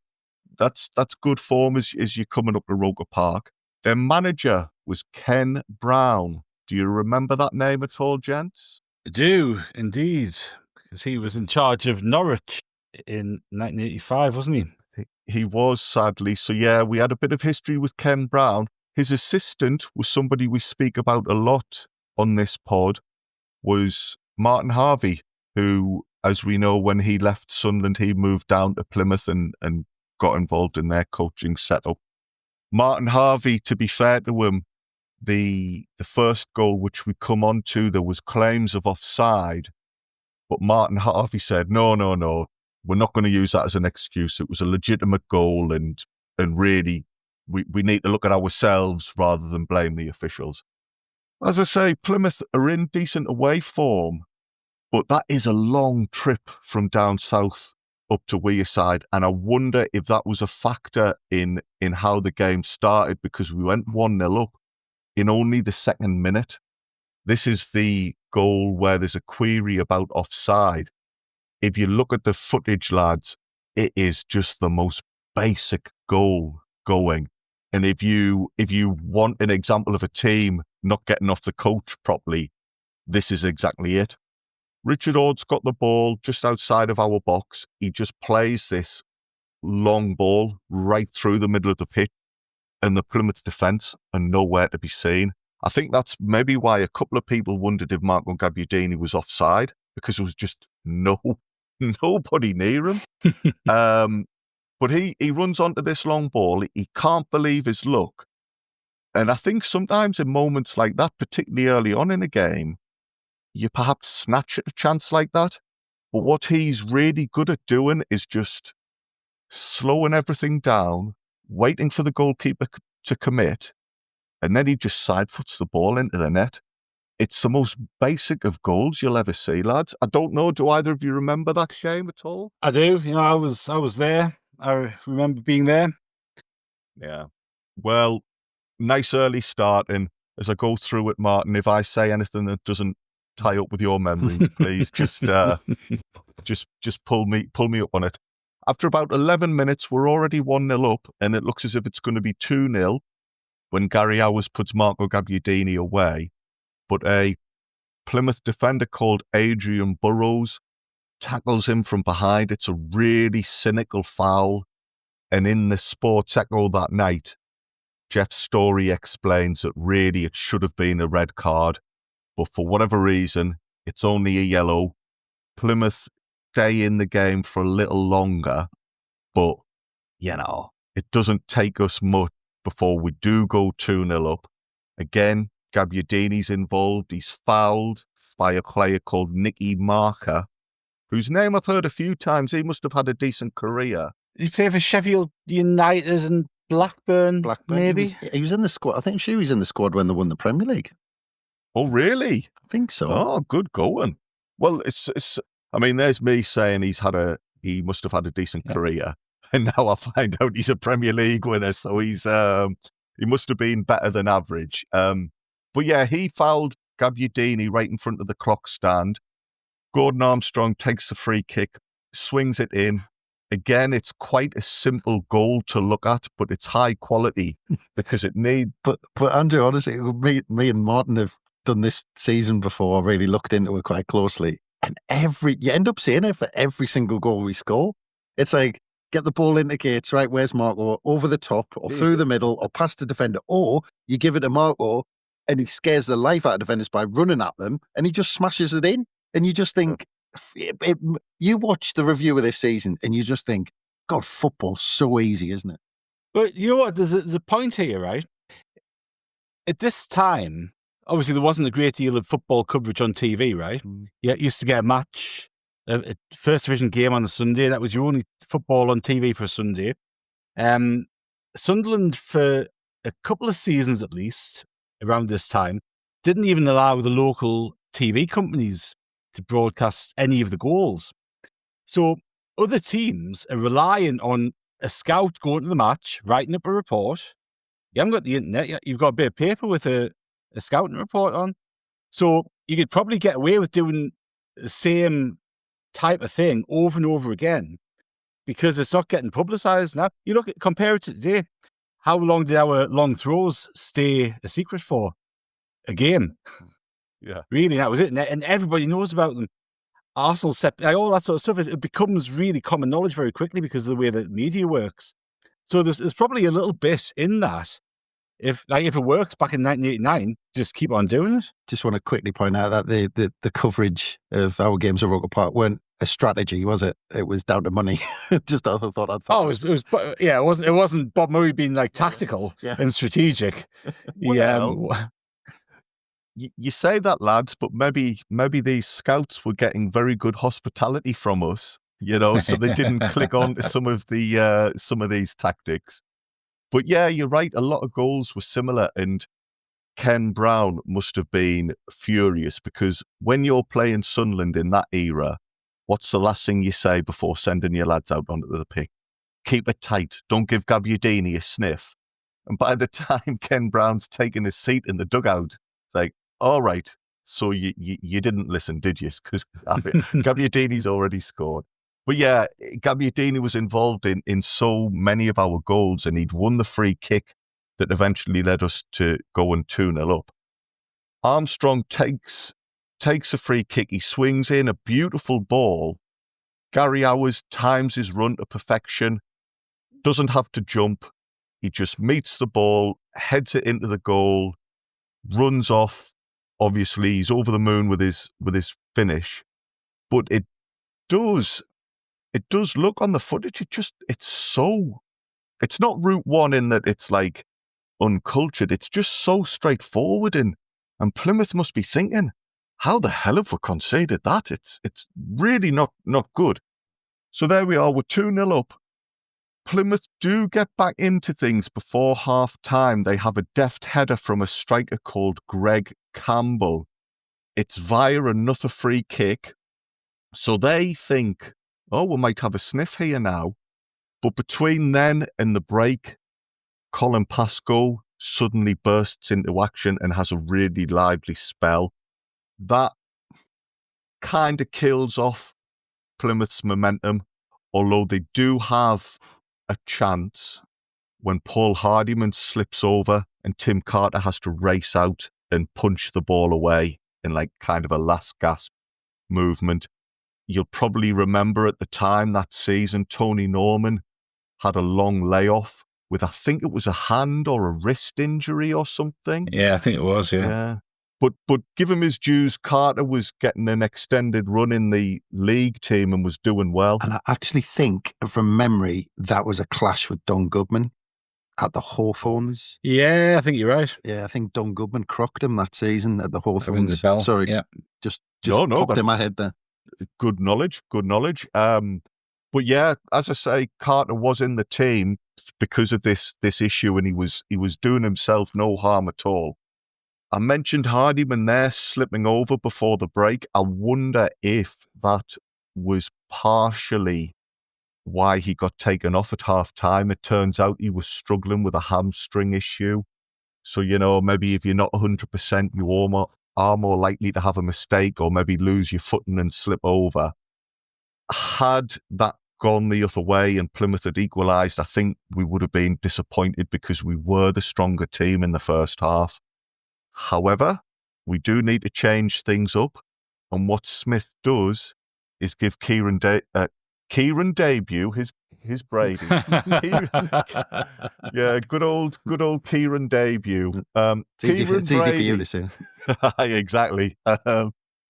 that's good form as you're coming up to Roker Park. Their manager was Ken Brown. Do you remember that name at all, gents? I do, indeed, because he was in charge of Norwich in 1985, wasn't he? He was, sadly. So yeah, we had a bit of history with Ken Brown. His assistant was somebody we speak about a lot on this pod, was Martin Harvey, who, as we know, when he left Sunderland, he moved down to Plymouth and got involved in their coaching setup. Martin Harvey, to be fair to him, the first goal, which we come on to, there was claims of offside, but Martin Harvey said, no, we're not going to use that as an excuse. It was a legitimate goal, and really, we need to look at ourselves rather than blame the officials. As I say, Plymouth are in decent away form, but that is a long trip from down south up to Wearside, and I wonder if that was a factor in how the game started, because we went 1-0 up in only the 2nd minute. This is the goal where there's a query about offside. If you look at the footage, lads, it is just the most basic goal going. And if you want an example of a team not getting off the coach properly, this is exactly it. Richard Ord's got the ball just outside of our box. He just plays this long ball right through the middle of the pitch, and the Plymouth defence are nowhere to be seen. I think that's maybe why a couple of people wondered if Marco Gabbiadini was offside, because there was just nobody near him. But he runs onto this long ball. He can't believe his luck. And I think sometimes in moments like that, particularly early on in a game, you perhaps snatch at a chance like that. But what he's really good at doing is just slowing everything down, waiting for the goalkeeper to commit, and then he just side foots the ball into the net. It's the most basic of goals you'll ever see, lads. I don't know, do either of you remember that game at all? I do. I was there. I remember being there. Yeah. Well, nice early start, and as I go through it, Martin, if I say anything that doesn't tie up with your memories, please just pull me up on it. After about 11 minutes, we're already 1-0 up, and it looks as if it's going to be 2-0 when Gary Hours puts Marco Gabbiadini away. But a Plymouth defender called Adrian Burrows tackles him from behind. It's a really cynical foul. And in the Sports Echo that night, Jeff Story explains that really it should have been a red card. But for whatever reason, it's only a yellow. Plymouth stay in the game for a little longer. But, it doesn't take us much before we do go 2-0 up. Again, Gabbiadini's involved. He's fouled by a player called Nicky Marker, whose name I've heard a few times. He must have had a decent career. He played for Sheffield United and Blackburn, maybe? He was in the squad. I think he was in the squad when they won the Premier League. Oh, really? I think so. Oh, good going. Well, there's me saying he must have had a decent career. And now I find out he's a Premier League winner. So he must have been better than average. But yeah, he fouled Gabbiadini right in front of the clock stand. Gordon Armstrong takes the free kick, swings it in. Again, it's quite a simple goal to look at, but it's high quality because it needs... But Andrew, honestly, me and Martin have done this season before, really looked into it quite closely. And you end up seeing it for every single goal we score. It's like, get the ball into Gates, right? Where's Marco? Over the top or through the middle or past the defender. Or you give it to Marco and he scares the life out of defenders by running at them and he just smashes it in. And you just think, you watch the review of this season and you just think, God, football's so easy, isn't it? But you know what? There's a point here, right? At this time, obviously there wasn't a great deal of football coverage on TV, right? Yeah, you used to get a match, a first division game on a Sunday. That was your only football on TV for a Sunday. Sunderland, for a couple of seasons at least, around this time, didn't even allow the local TV companies to broadcast any of the goals. So other teams are relying on a scout going to the match, writing up a report. You haven't got the internet yet. You've got a bit of paper with a scouting report on. So you could probably get away with doing the same type of thing over and over again because it's not getting publicised now. You compare it to today. How long did our long throws stay a secret for? A game. Yeah. Really, that was it. And everybody knows about them. Arsenal set, all that sort of stuff. It becomes really common knowledge very quickly because of the way that media works. So there's probably a little bit in that. If it works back in 1989, just keep on doing it. Just want to quickly point out that the coverage of our games at Roker Park weren't a strategy, was it? It was down to money. Just I thought. Oh, it wasn't Bob Murray being like tactical and strategic. Well, you say that, lads, but maybe these scouts were getting very good hospitality from us, so they didn't click on to some of these tactics. But yeah, you're right. A lot of goals were similar, and Ken Brown must have been furious because when you're playing Sunderland in that era, what's the last thing you say before sending your lads out onto the pitch? Keep it tight. Don't give Gabbiadini a sniff. And by the time Ken Brown's taking his seat in the dugout, it's like, all right, so you didn't listen, did you? Because Gabbiadini's already scored. But yeah, Gabbiadini was involved in so many of our goals, and he'd won the free kick that eventually led us to going 2-0 up. Armstrong takes a free kick. He swings in a beautiful ball. Gary Hours times his run to perfection, doesn't have to jump. He just meets the ball, heads it into the goal, runs off. Obviously, he's over the moon with his finish. But it does look on the footage. It's not Route 1 in that it's like uncultured. It's just so straightforward, and Plymouth must be thinking, how the hell have we conceded that? It's really not good. So there we are. We're 2-0 up. Plymouth do get back into things before half-time. They have a deft header from a striker called Greg Campbell. It's via another free kick. So they think, oh, we might have a sniff here now. But between then and the break, Colin Pascoe suddenly bursts into action and has a really lively spell. That kind of kills off Plymouth's momentum, although they do have a chance when Paul Hardiman slips over and Tim Carter has to race out and punch the ball away in like kind of a last gasp movement. You'll probably remember at the time that season, Tony Norman had a long layoff with, I think it was a hand or a wrist injury or something. Yeah, I think it was, yeah. But give him his dues, Carter was getting an extended run in the league team and was doing well. And I actually think, from memory, that was a clash with Don Goodman at the Hawthorns. Yeah, I think you're right. Yeah, I think Don Goodman crocked him that season at the That rings Hawthorns. a bell. Sorry, Yeah. just No, popped in my head there. Good knowledge. But yeah, as I say, Carter was in the team because of this issue, and he was doing himself no harm at all. I mentioned Hardiman there slipping over before the break. I wonder if that was partially why he got taken off at half-time. It turns out he was struggling with a hamstring issue. So, maybe if you're not 100%, you are more likely to have a mistake or maybe lose your footing and slip over. Had that gone the other way and Plymouth had equalised, I think we would have been disappointed because we were the stronger team in the first half. However, we do need to change things up, and what Smith does is give Kieran debut, his Brady. Yeah, good old Kieran debut. It's easy for you to say. Exactly.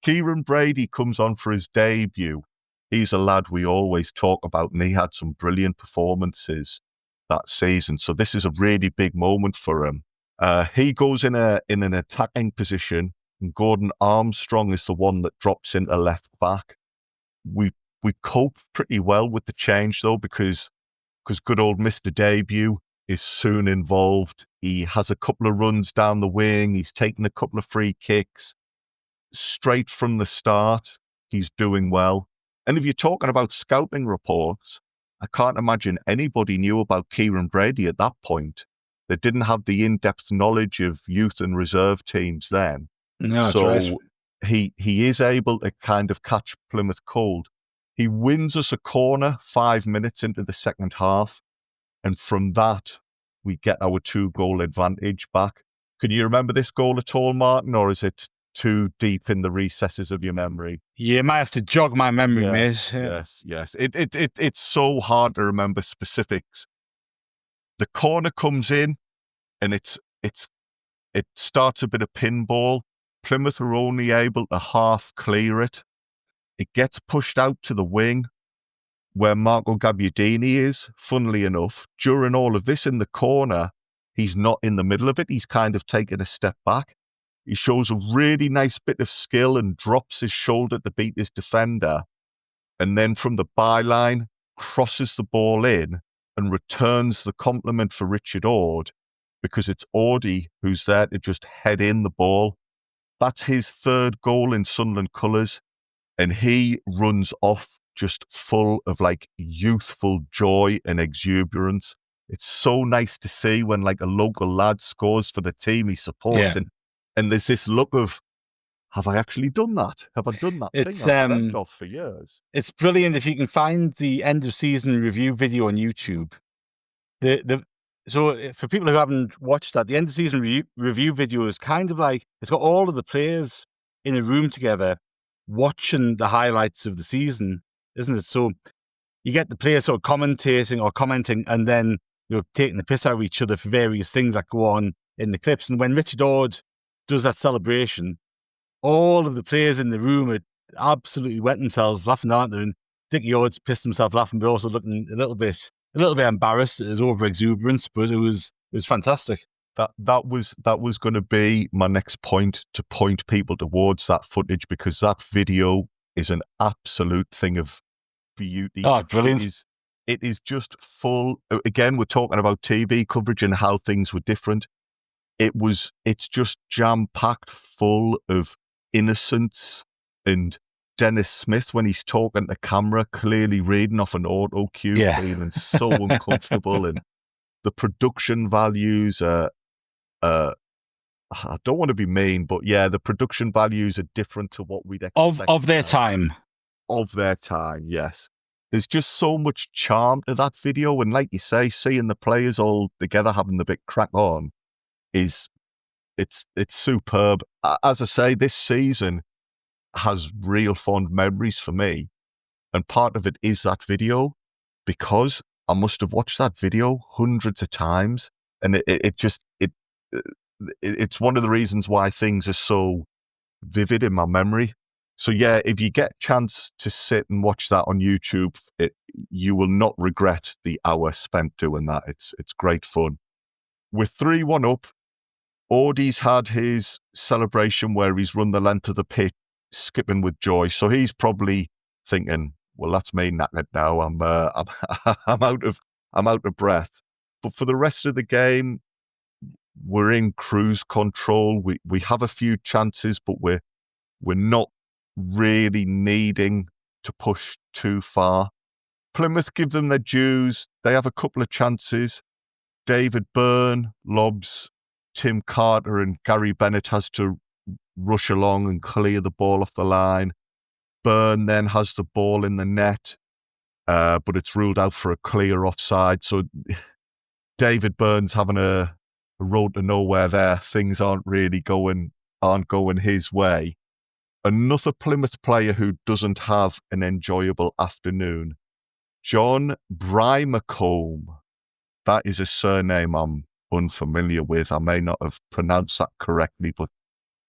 Kieran Brady comes on for his debut. He's a lad we always talk about, and he had some brilliant performances that season. So this is a really big moment for him. He goes in an attacking position, and Gordon Armstrong is the one that drops into left back. We cope pretty well with the change though, because good old Mr. Debut is soon involved. He has a couple of runs down the wing. He's taken a couple of free kicks. Straight from the start, he's doing well. And if you're talking about scouting reports, I can't imagine anybody knew about Kieran Brady at that point. They didn't have the in-depth knowledge of youth and reserve teams then. No, that's so right. he is able to kind of catch Plymouth cold. He wins us a corner 5 minutes into the second half. And from that, we get our 2-goal advantage back. Can you remember this goal at all, Martin, or is it too deep in the recesses of your memory? You might have to jog my memory, mate. Yes. It's so hard to remember specifics. The corner comes in, and it starts a bit of pinball. Plymouth are only able to half clear it. It gets pushed out to the wing where Marco Gabbiadini is, funnily enough. During all of this in the corner, he's not in the middle of it. He's kind of taken a step back. He shows a really nice bit of skill and drops his shoulder to beat his defender. And then from the byline, crosses the ball in and returns the compliment for Richard Ord, because it's Ordy who's there to just head in the ball. That's his 3rd goal in Sunderland colours. And he runs off just full of like youthful joy and exuberance. It's so nice to see when like a local lad scores for the team he supports. Yeah. And there's this look of, have I actually done that? Have I done that thing I've dreamt of for years? It's brilliant if you can find the end of season review video on YouTube. So for people who haven't watched that, the end of season review video is kind of like, it's got all of the players in a room together watching the highlights of the season, isn't it? So you get the players sort of commentating or commenting, and then taking the piss out of each other for various things that go on in the clips. And when Richard Ord does that celebration, all of the players in the room are absolutely wet themselves laughing, aren't they? And Dickie Ord's pissed himself laughing, but also looking a little bit embarrassed at his over exuberance. But it was fantastic. That was going to be my next point, to point people towards that footage, because that video is an absolute thing of beauty. Oh, brilliant! It is just full. Again, we're talking about TV coverage and how things were different. It's just jam-packed full of innocence, and Dennis Smith, when he's talking to camera, clearly reading off an auto cue, feeling so uncomfortable, and the production values are, I don't want to be mean, but yeah, the production values are different to what we'd expect. Of their time. Of their time, yes. There's just so much charm to that video, and like you say, seeing the players all together having the big crack on it's superb. As I say, this season has real fond memories for me, and part of it is that video, because I must have watched that video hundreds of times, and it's one of the reasons why things are so vivid in my memory. So yeah, if you get a chance to sit and watch that on YouTube, you will not regret the hour spent doing that. It's great fun. With 3-1 up, Audie's had his celebration where he's run the length of the pitch, skipping with joy. So he's probably thinking, "Well, that's me knackered now. I'm out of breath." But for the rest of the game, we're in cruise control. We have a few chances, but we're not really needing to push too far. Plymouth give them their dues. They have a couple of chances. David Byrne lobs Tim Carter, and Gary Bennett has to rush along and clear the ball off the line. Byrne then has the ball in the net, but it's ruled out for a clear offside. So David Byrne's having a road to nowhere there. Things aren't going his way. Another Plymouth player who doesn't have an enjoyable afternoon, John Brymacombe. That is a surname I'm unfamiliar with. I may not have pronounced that correctly, but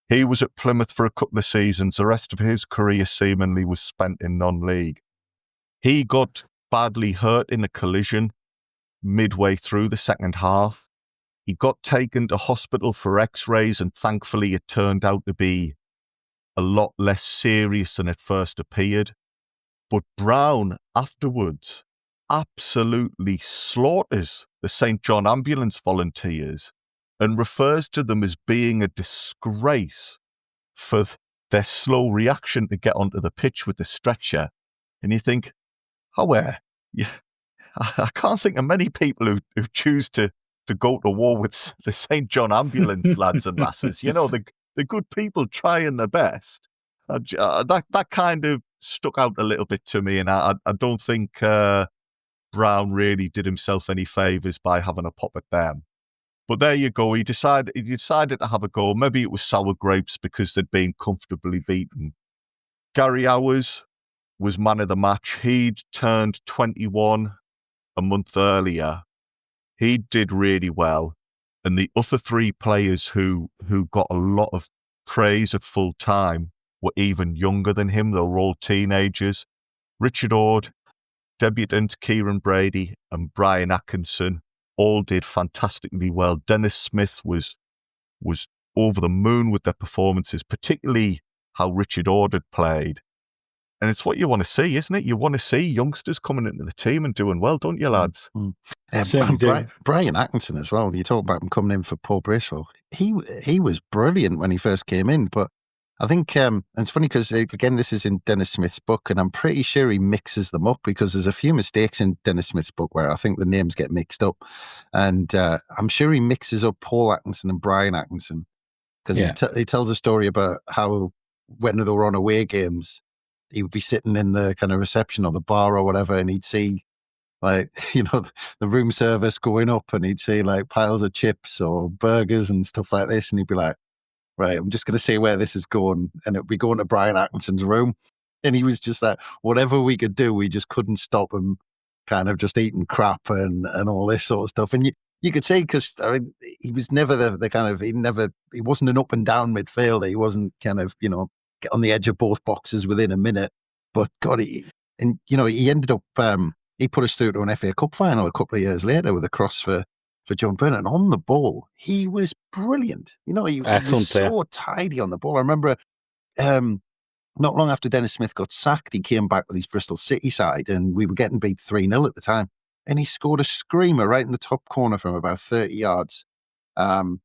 he was at Plymouth for a couple of seasons. The rest of his career seemingly was spent in non-league. He got badly hurt in a collision midway through the second half. He got taken to hospital for x-rays, and thankfully it turned out to be a lot less serious than it first appeared. But Brown afterwards absolutely slaughters the St. John ambulance volunteers and refers to them as being a disgrace for their slow reaction to get onto the pitch with the stretcher. And you think, I can't think of many people who choose to go to war with the St. John ambulance lads and lasses. You know, the good people trying their best. That kind of stuck out a little bit to me, and I don't think Brown really did himself any favours by having a pop at them. But there you go. He decided to have a go. Maybe it was sour grapes because they'd been comfortably beaten. Gary Hours was man of the match. He'd turned 21 a month earlier. He did really well. And the other three players who got a lot of praise at full time were even younger than him. They were all teenagers. Richard Ord, debutant Kieran Brady, and Brian Atkinson all did fantastically well. Dennis Smith was over the moon with their performances, particularly how Richard Ord had played. And it's what you want to see, isn't it? You want to see youngsters coming into the team and doing well, don't you, lads? Brian Atkinson as well. You talk about him coming in for Paul Bracewell. He was brilliant when he first came in, but I think and it's funny because, again, this is in Dennis Smith's book, and I'm pretty sure he mixes them up because there's a few mistakes in Dennis Smith's book where I think the names get mixed up. And I'm sure he mixes up Paul Atkinson and Brian Atkinson because he tells a story about how when they were on away games, he would be sitting in the kind of reception or the bar or whatever, and he'd see, like, you know, the room service going up, and he'd see like piles of chips or burgers and stuff like this, and he'd be like, right, I'm just going to see where this is going, and it'd be going to Brian Atkinson's room, and he was just like, whatever we could do, we just couldn't stop him kind of just eating crap and all this sort of stuff. And you could see, because I mean, he was never the kind of, he wasn't an up and down midfielder. He wasn't kind of, you know, get on the edge of both boxes within a minute. But God, he ended up, he put us through to an FA Cup final a couple of years later with a cross for John Burnett. And on the ball, he was brilliant. You know, he was so tidy on the ball. I remember not long after Dennis Smith got sacked, he came back with his Bristol City side, and we were getting beat 3-0 at the time. And he scored a screamer right in the top corner from about 30 yards. And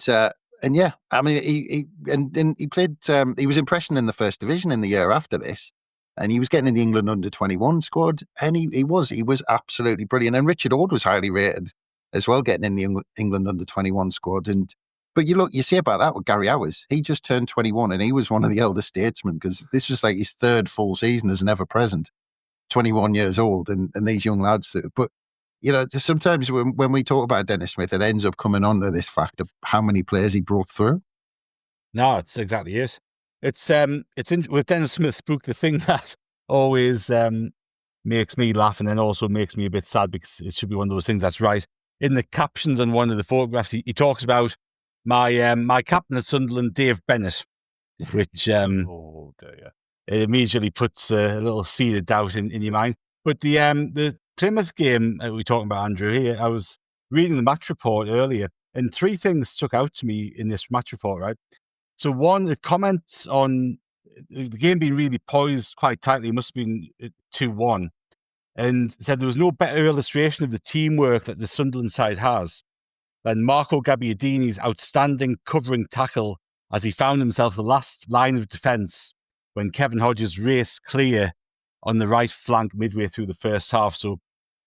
yeah, I mean, he played. He was impressing in the first division in the year after this, and he was getting in the England under-21 squad, and he was absolutely brilliant. And Richard Ord was highly rated as well, getting in the England under-21 squad. But you see about that with Gary Hours. He just turned 21, and he was one of the elder statesmen, because this was like his third full season as an ever-present, 21 years old, and these young lads. But sometimes when we talk about Dennis Smith, it ends up coming on to this fact of how many players he brought through. No, it's exactly it. It's with Dennis Smith's book, the thing that always makes me laugh and then also makes me a bit sad, because it should be one of those things that's right. In the captions on one of the photographs, he talks about my captain at Sunderland, Dave Bennett, which Oh dear. It immediately puts a little seed of doubt in your mind. But the Plymouth game that we're talking about, Andrew, here, I was reading the match report earlier, and 3 things stuck out to me in this match report, right? So one, the comments on the game being really poised quite tightly, it must have been 2-1, and said there was no better illustration of the teamwork that the Sunderland side has than Marco Gabbiadini's outstanding covering tackle as he found himself the last line of defence when Kevin Hodges raced clear on the right flank midway through the first half. So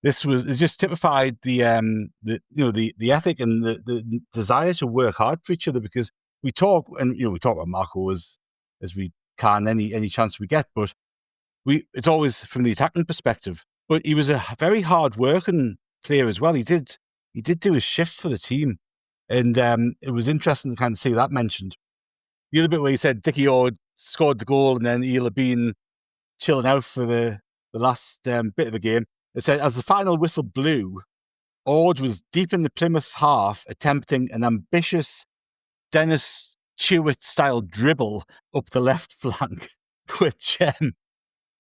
it just typified the ethic and the desire to work hard for each other, because we talk about Marco as we can any chance we get, but it's always from the attacking perspective. But he was a very hard working player as well. He did do his shift for the team, and it was interesting to kind of see that mentioned. The other bit where he said Dickie Ord scored the goal and then he'll have been chilling out for the last bit of the game. It said, as the final whistle blew, Ord was deep in the Plymouth half, attempting an ambitious Dennis Chewett-style dribble up the left flank, which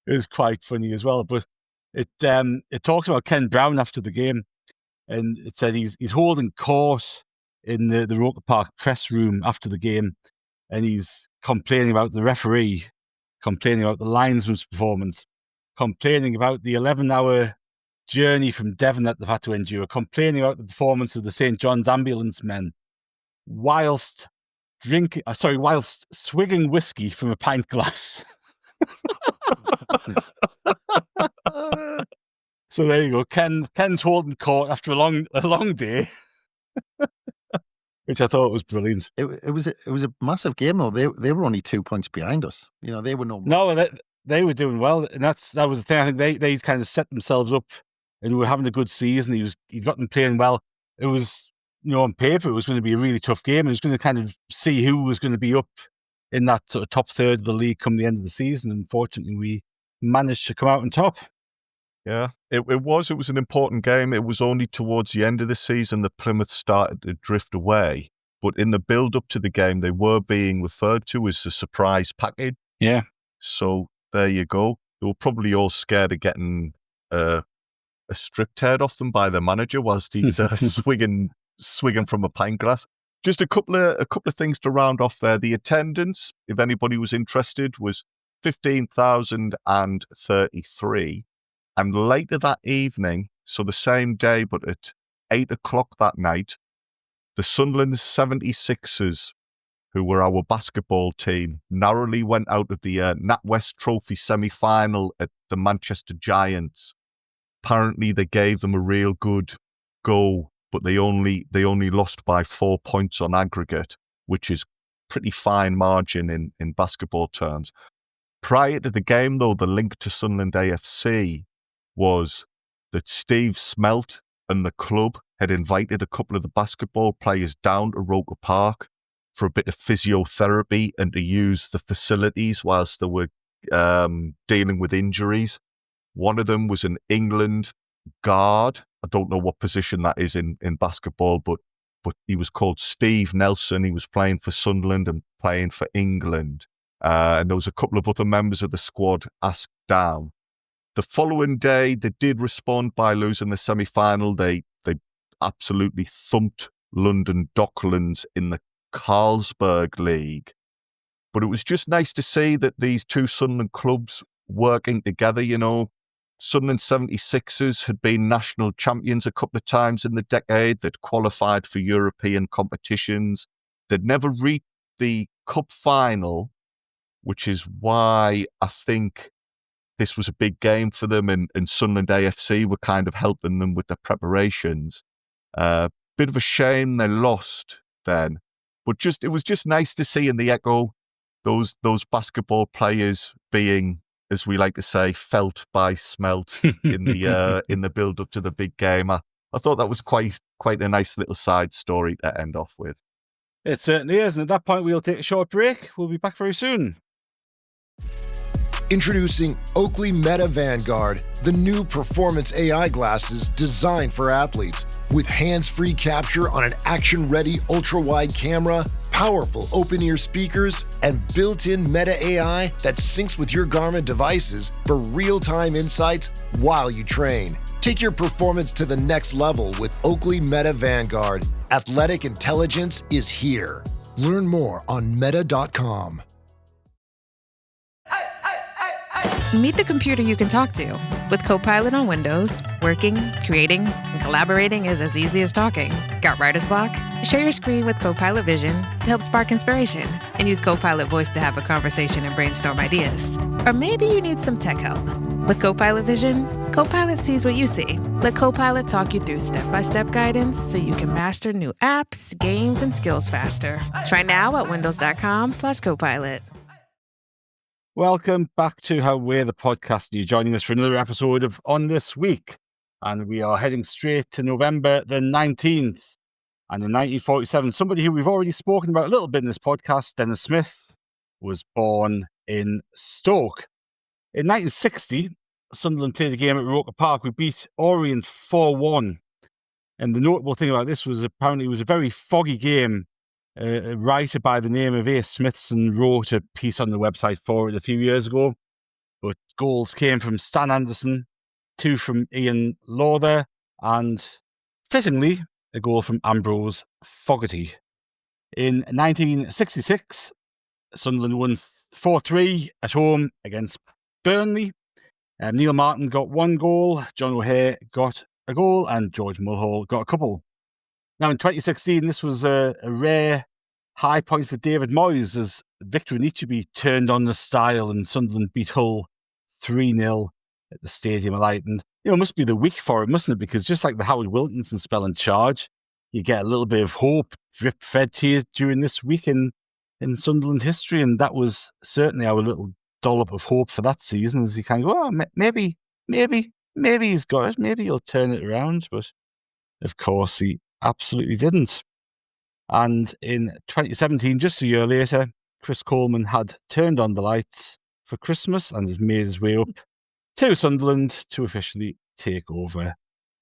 is quite funny as well. But it talks about Ken Brown after the game, and it said he's holding court in the Roker Park press room after the game, and he's complaining about the referee, complaining about the linesman's performance, complaining about the 11-hour journey from Devon that they've had to endure, complaining about the performance of the St. John's ambulance men, whilst swigging whiskey from a pint glass. So there you go. Ken's holding court after a long day. Which I thought was brilliant. It was a massive game though. They were only 2 points behind us. They were they were doing well, and that was the thing. I think they kind of set themselves up, and were having a good season. He got them playing well. It was on paper it was going to be a really tough game. It was going to kind of see who was going to be up in that sort of top third of the league come the end of the season. Unfortunately, we managed to come out on top. Yeah, it was an important game. It was only towards the end of the season that Plymouth started to drift away. But in the build-up to the game, they were being referred to as a surprise package. Yeah. So there you go. They were probably all scared of getting a strip teared off them by their manager whilst he's swigging from a pint glass. Just a couple of things to round off there. The attendance, if anybody was interested, was 15,033. And later that evening, so the same day, but at 8 o'clock that night, the Sunderland 76ers, who were our basketball team, narrowly went out of the NatWest Trophy semi-final at the Manchester Giants. Apparently, they gave them a real good go, but they only lost by 4 points on aggregate, which is pretty fine margin in basketball terms. Prior to the game, though, the link to Sunderland AFC was that Steve Smelt and the club had invited a couple of the basketball players down to Roker Park for a bit of physiotherapy and to use the facilities whilst they were dealing with injuries. One of them was an England guard. I don't know what position that is in basketball, but he was called Steve Nelson. He was playing for Sunderland and playing for England. And there was a couple of other members of the squad asked down. The following day, they did respond by losing the semi-final. They absolutely thumped London Docklands in the Carlsberg League. But it was just nice to see that these two Sunderland clubs working together, Sunderland 76ers had been national champions a couple of times in the decade. They'd qualified for European competitions. They'd never reached the cup final, which is why I think this was a big game for them, and Sunderland AFC were kind of helping them with the preparations. Bit of a shame they lost then, but it was just nice to see in the Echo those basketball players being, as we like to say, felt by smelt in the build up to the big game. I thought that was quite a nice little side story to end off with. It certainly is, and at that point we'll take a short break. We'll be back very soon. Introducing Oakley Meta Vanguard, the new performance AI glasses designed for athletes. With hands-free capture on an action-ready ultra-wide camera, powerful open-ear speakers, and built-in Meta AI that syncs with your Garmin devices for real-time insights while you train. Take your performance to the next level with Oakley Meta Vanguard. Athletic intelligence is here. Learn more on meta.com. Meet the computer you can talk to. With Copilot on Windows, working, creating, and collaborating is as easy as talking. Got writer's block? Share your screen with Copilot Vision to help spark inspiration, and use Copilot Voice to have a conversation and brainstorm ideas. Or maybe you need some tech help. With Copilot Vision, Copilot sees what you see. Let Copilot talk you through step-by-step guidance so you can master new apps, games, and skills faster. Try now at windows.com/Copilot. Welcome back to How We're the Podcast. You're joining us for another episode of On This Week. And we are heading straight to November the 19th. And in 1947, somebody who we've already spoken about a little bit in this podcast, Dennis Smith, was born in Stoke. In 1960, Sunderland played a game at Roker Park. We beat Orient 4-1. And the notable thing about this was apparently it was a very foggy game. A writer by the name of A. Smithson wrote a piece on the website for it a few years ago. But goals came from Stan Anderson, 2 from Ian Lawther, and, fittingly, a goal from Ambrose Fogarty. In 1966, Sunderland won 4-3 at home against Burnley. Neil Martin got 1 goal, John O'Hare got a goal, and George Mulhall got a couple. Now, in 2016, this was a rare high point for David Moyes as Victor Anichebe turned on the style and Sunderland beat Hull 3-0 at the Stadium of Light. And, it must be the week for it, mustn't it? Because just like the Howard Wilkinson spell in charge, you get a little bit of hope drip-fed to you during this week in Sunderland history. And that was certainly our little dollop of hope for that season, as you kind of go, oh, maybe he's got it. Maybe he'll turn it around. But, of course, he absolutely didn't. And in 2017, just a year later, Chris Coleman had turned on the lights for Christmas and has made his way up to Sunderland to officially take over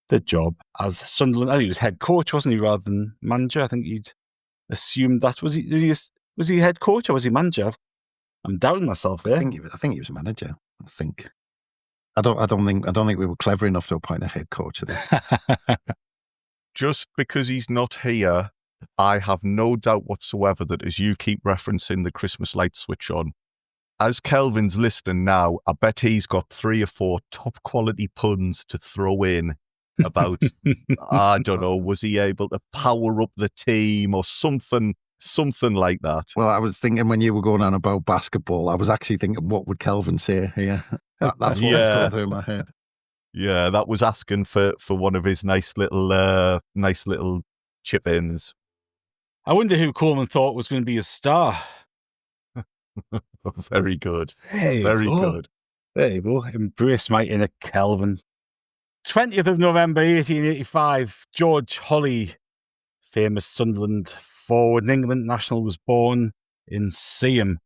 the job as Sunderland. I think he was head coach, wasn't he, rather than manager? I think he'd assumed that. Was he head coach or was he manager? I'm doubting myself there. I think he was a manager. I don't think we were clever enough to appoint a head coach. Just because he's not here, I have no doubt whatsoever that as you keep referencing the Christmas light switch on, as Kelvin's listening now, I bet he's got 3 or 4 top quality puns to throw in about, I don't know, was he able to power up the team or something like that? Well, I was thinking when you were going on about basketball, I was actually thinking, what would Kelvin say here? That's what was going through my head. Yeah, that was asking for one of his nice little chip-ins. I wonder who Coleman thought was going to be a star. Very good. Very good. There you go. Embrace my inner Kelvin. 20th of November, 1885, George Holly, famous Sunderland forward and England national, was born in Seaham.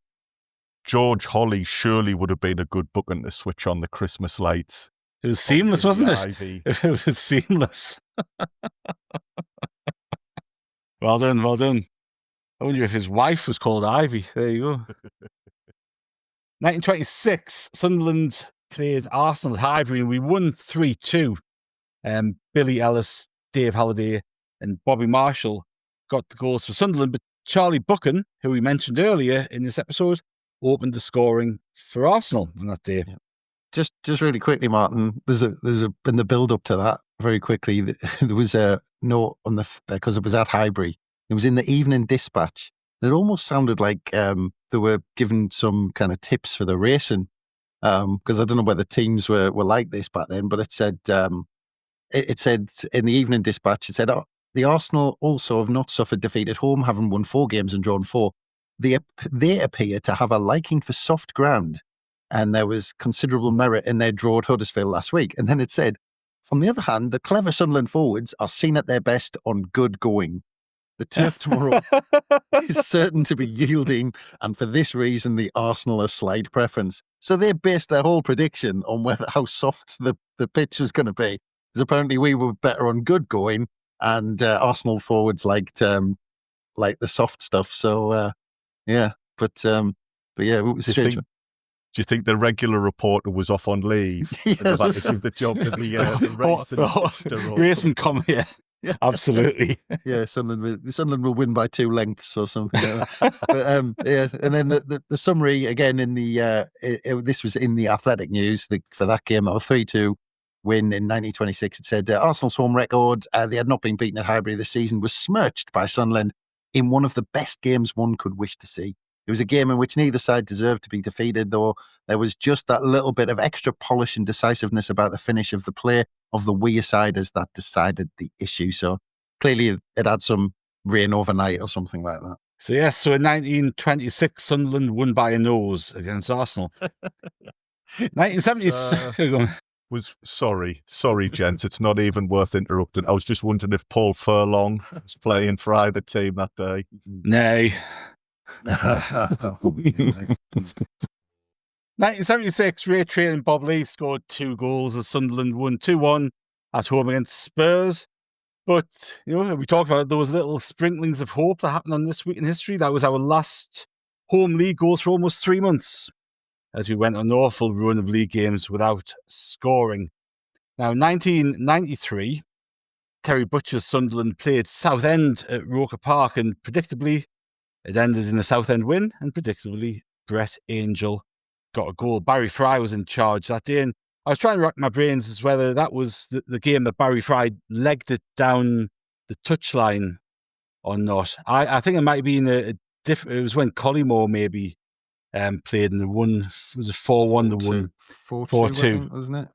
George Holly surely would have been a good booking to switch on the Christmas lights. It was seamless, wasn't it? Ivy. It was seamless. Well done. I wonder if his wife was called Ivy. There you go. 1926, Sunderland played Arsenal at Highbury and we won 3-2. Billy Ellis, Dave Halliday and Bobby Marshall got the goals for Sunderland, but Charlie Buchan, who we mentioned earlier in this episode, opened the scoring for Arsenal on that day. Yeah. Just really quickly, Martin. There's in the build up to that very quickly. There was a note on because it was at Highbury. It was in the Evening Dispatch. It almost sounded like they were giving some kind of tips for the racing. Because I don't know whether teams were like this back then, but it said in the Evening Dispatch, it said, the Arsenal also have not suffered defeat at home, having won 4 games and drawn 4. They appear to have a liking for soft ground, and there was considerable merit in their draw at Huddersfield last week. And then it said, on the other hand, the clever Sunderland forwards are seen at their best on good going. The turf tomorrow is certain to be yielding, and for this reason, the Arsenal a slight preference. So they based their whole prediction on how soft the pitch was going to be. Because apparently we were better on good going, and Arsenal forwards liked the soft stuff. So yeah, but yeah, it was strange. Do you think the regular reporter was off on leave? Yeah. And they've had to give the job to the racing comment, yeah. Yeah. Absolutely. Yeah, Sunderland will win by 2 lengths or something. But yeah, and then the summary again in the this was in the Athletic News for that game, a 3-2 win in 1926. It said Arsenal's home record, they had not been beaten at Highbury this season, was smirched by Sunderland in one of the best games one could wish to see. It was a game in which neither side deserved to be defeated, though there was just that little bit of extra polish and decisiveness about the finish of the play of the weir-siders that decided the issue. So clearly it had some rain overnight or something like that. So yes, so in 1926, Sunderland won by a nose against Arsenal. 1970s. Sorry, gents. It's not even worth interrupting. I was just wondering if Paul Furlong was playing for either team that day. Nay. 1976, Ray Train and Bob Lee scored 2 goals as Sunderland won 2-1 at home against Spurs. But, we talked about those little sprinklings of hope that happened on This Week in History. That was our last home league goals for almost 3 months, as we went on an awful run of league games without scoring. Now, 1993, Terry Butcher's Sunderland played Southend at Roker Park, and predictably, it ended in a Southend win, and predictably, Brett Angel got a goal. Barry Fry was in charge that day, and I was trying to rack my brains as whether that was the game that Barry Fry legged it down the touchline or not. I think it might have been it was when Collymore maybe played in the one, was it 4-1 the one? 4-2, wasn't it?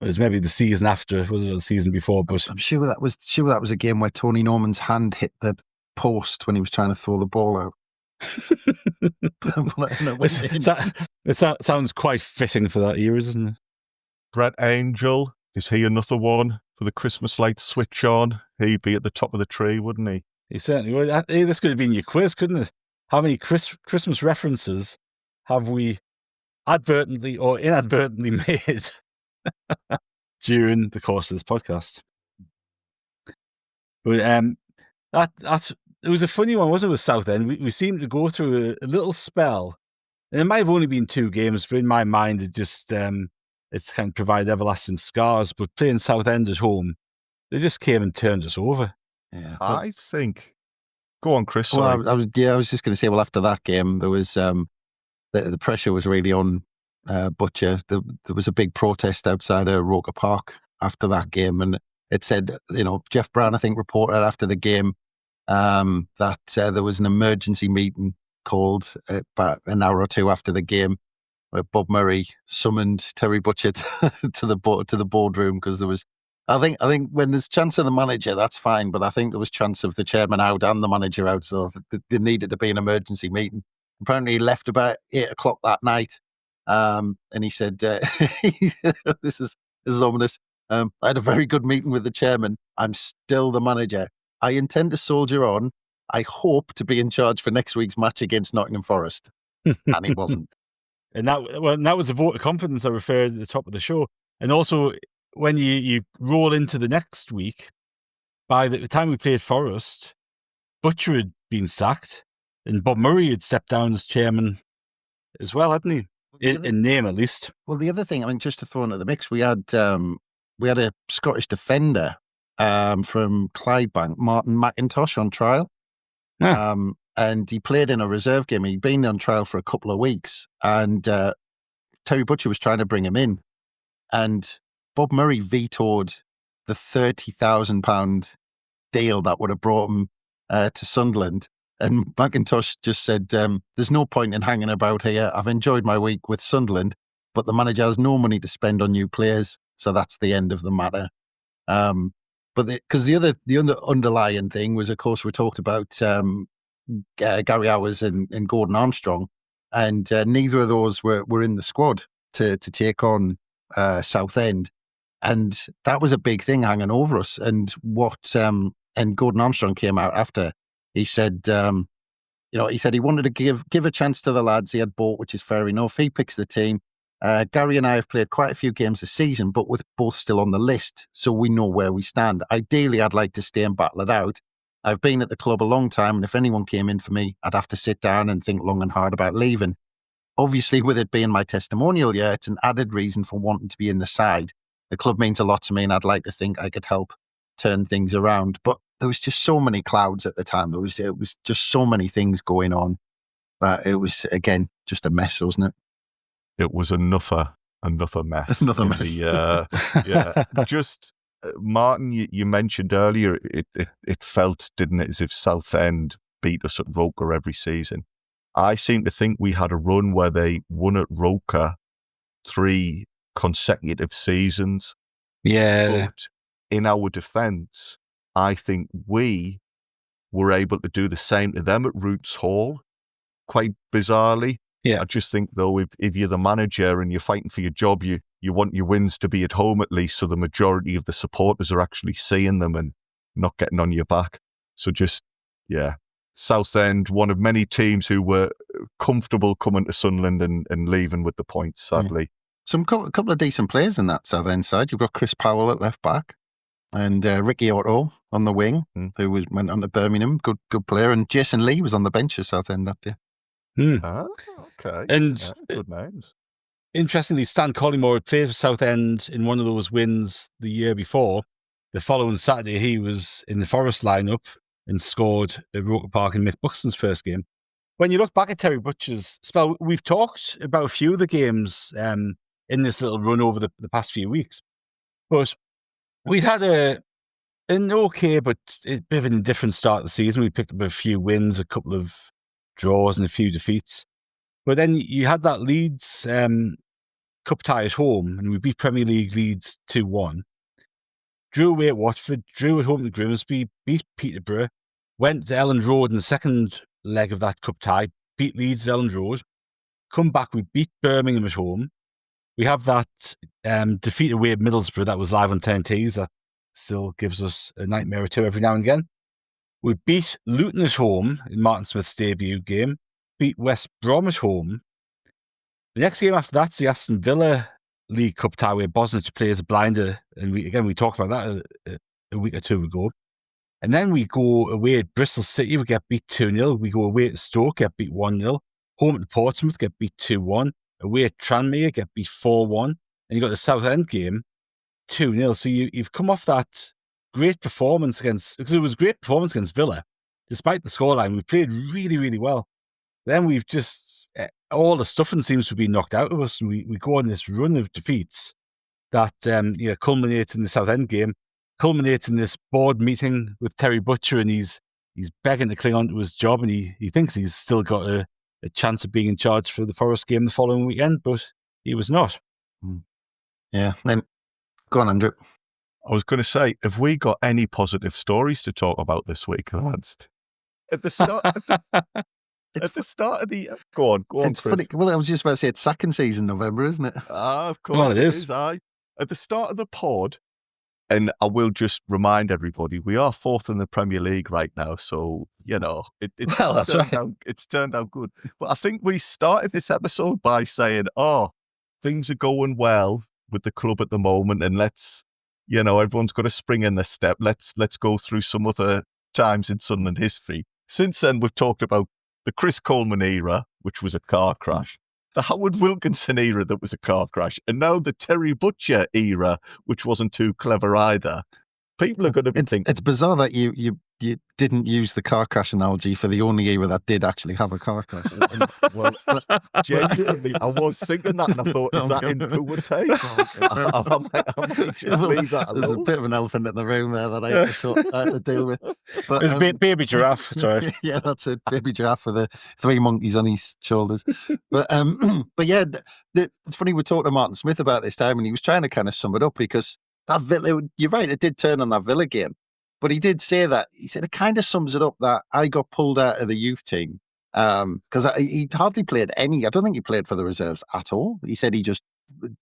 It was maybe the season after, was it the season before? But I'm sure that was a game where Tony Norman's hand hit the post when he was trying to throw the ball out. It sounds quite fitting for that era, doesn't it? Brett Angel, is he another one for the Christmas lights switch on? He'd be at the top of the tree, wouldn't he? He certainly would. This could have been your quiz, couldn't it? How many Christmas references have we advertently or inadvertently made during the course of this podcast? But it was a funny one, wasn't it, with Southend? We seemed to go through a little spell, and it might have only been 2 games, but in my mind, it just it's kind of provided everlasting scars. But playing Southend at home, they just came and turned us over. Yeah, I think. Go on, Chris. Well, I was just going to say. Well, after that game, there was the pressure was really on Butcher. There was a big protest outside of Roker Park after that game, and it said, Jeff Brown, I think, reported after the game that there was an emergency meeting called about an hour or 2 after the game, where Bob Murray summoned Terry Butcher to the boardroom, because there was, I think when there's chance of the manager, that's fine, but I think there was chance of the chairman out and the manager out, so there needed to be an emergency meeting. Apparently, he left about 8:00 that night, and he said, "This is ominous. I had a very good meeting with the chairman. I'm still the manager. I intend to soldier on. I hope to be in charge for next week's match against Nottingham Forest." And he wasn't. And that was a vote of confidence I referred at the top of the show. And also, when you roll into the next week, by the time we played Forest, Butcher had been sacked, and Bob Murray had stepped down as chairman as well, hadn't he? In name, at least. Well, the other thing, just to throw into the mix, we had a Scottish defender from Clydebank, Martin McIntosh, on trial. Yeah. and he played in a reserve game. He'd been on trial for a couple of weeks, and Terry Butcher was trying to bring him in, and Bob Murray vetoed the £30,000 deal that would have brought him to Sunderland. And McIntosh just said, there's no point in hanging about here. I've enjoyed my week with Sunderland, but the manager has no money to spend on new players, so that's the end of the matter. But because the underlying thing was, of course, we talked about Gary Hours and Gordon Armstrong, and neither of those were in the squad to take on Southend, and that was a big thing hanging over us. And and Gordon Armstrong came out after. He said, he said he wanted to give a chance to the lads he had bought, which is fair enough. He picks the team. Gary and I have played quite a few games this season, but we're both still on the list, so we know where we stand. Ideally, I'd like to stay and battle it out. I've been at the club a long time, and if anyone came in for me, I'd have to sit down and think long and hard about leaving. Obviously, with it being my testimonial year, it's an added reason for wanting to be in the side. The club means a lot to me, and I'd like to think I could help turn things around. But there was just so many clouds at the time. It was just so many things going on that it was, again, just a mess, wasn't it? It was another mess. Another mess. Yeah. Just, Martin, you mentioned earlier, it felt, didn't it, as if Southend beat us at Roker every season. I seem to think we had a run where they won at Roker 3 consecutive seasons. Yeah. But in our defence, I think we were able to do the same to them at Roots Hall, quite bizarrely. Yeah. I just think, though, if you're the manager and you're fighting for your job, you want your wins to be at home at least, so the majority of the supporters are actually seeing them and not getting on your back. So just, yeah, Southend, one of many teams who were comfortable coming to Sunderland and leaving with the points, sadly. A couple of decent players in that Southend side. You've got Chris Powell at left back and Ricky Otto on the wing, who went on to Birmingham, good player, and Jason Lee was on the bench at Southend that day. Ah, okay. And good names. Interestingly, Stan Collymore had played for Southend in one of those wins the year before. The following Saturday, he was in the Forest lineup and scored at Roker Park in Mick Buxton's first game. When you look back at Terry Butcher's spell, we've talked about a few of the games in this little run over the past few weeks. But we've had an okay but a bit of an indifferent start of the season. We picked up a few wins, a couple of draws and a few defeats. But then you had that Leeds Cup tie at home, and we beat Premier League Leeds 2-1. Drew away at Watford, drew at home to Grimsby, beat Peterborough, went to Elland Road in the second leg of that cup tie, beat Leeds at Elland Road. Come back, we beat Birmingham at home. We have that defeat away at Middlesbrough that was live on 10Ts. That still gives us a nightmare or two every now and again. We beat Luton at home in Martin Smith's debut game, beat West Brom at home. The next game after that's the Aston Villa League Cup tie where Bosnich plays a blinder, and we talked about that a week or two ago. And then we go away at Bristol City, we get beat 2-0. We go away at Stoke, get beat 1-0. Home at Portsmouth, get beat 2-1. Away at Tranmere, get beat 4-1. And you got the Southend game, 2-0. So you've come off that great performance because it was a great performance against Villa. Despite the scoreline, we played really, really well. Then we've just, all the stuffing seems to be knocked out of us. And we go on this run of defeats that culminates in the Southend game, culminates in this board meeting with Terry Butcher, and he's begging to cling on to his job, and he thinks he's still got a chance of being in charge for the Forest game the following weekend, but he was not. Yeah. Then go on, Andrew. I was going to say, have we got any positive stories to talk about this week, lads? At the start, at the start of the go on, it's Chris. funny. Well, I was just about to say it's sacking season, November, isn't it? Of course, well, it is. At the start of the pod, and I will just remind everybody, we are 4th in the Premier League right now, so it's turned out good. But I think we started this episode by saying, things are going well with the club at the moment, and everyone's got to spring in their step. Let's go through some other times in Sunderland history. Since then, we've talked about the Chris Coleman era, which was a car crash, the Howard Wilkinson era that was a car crash, and now the Terry Butcher era, which wasn't too clever either. People are going to be thinking... It's bizarre that you you didn't use the car crash analogy for the only era that did actually have a car crash. Well, genuinely, I was thinking that, and I thought, is that in poor taste? I might just leave that alone. There's a bit of an elephant in the room there that I had to deal with. But, There's a baby giraffe. Sorry. Yeah, that's it. Baby giraffe with the 3 monkeys on his shoulders. But yeah, it's funny, we're talking to Martin Smith about this time, and he was trying to kind of sum it up, because that Villa, you're right, it did turn on that Villa game. But he did say that, he said it kind of sums it up, that I got pulled out of the youth team because he hardly played any. I don't think he played for the reserves at all. He said he just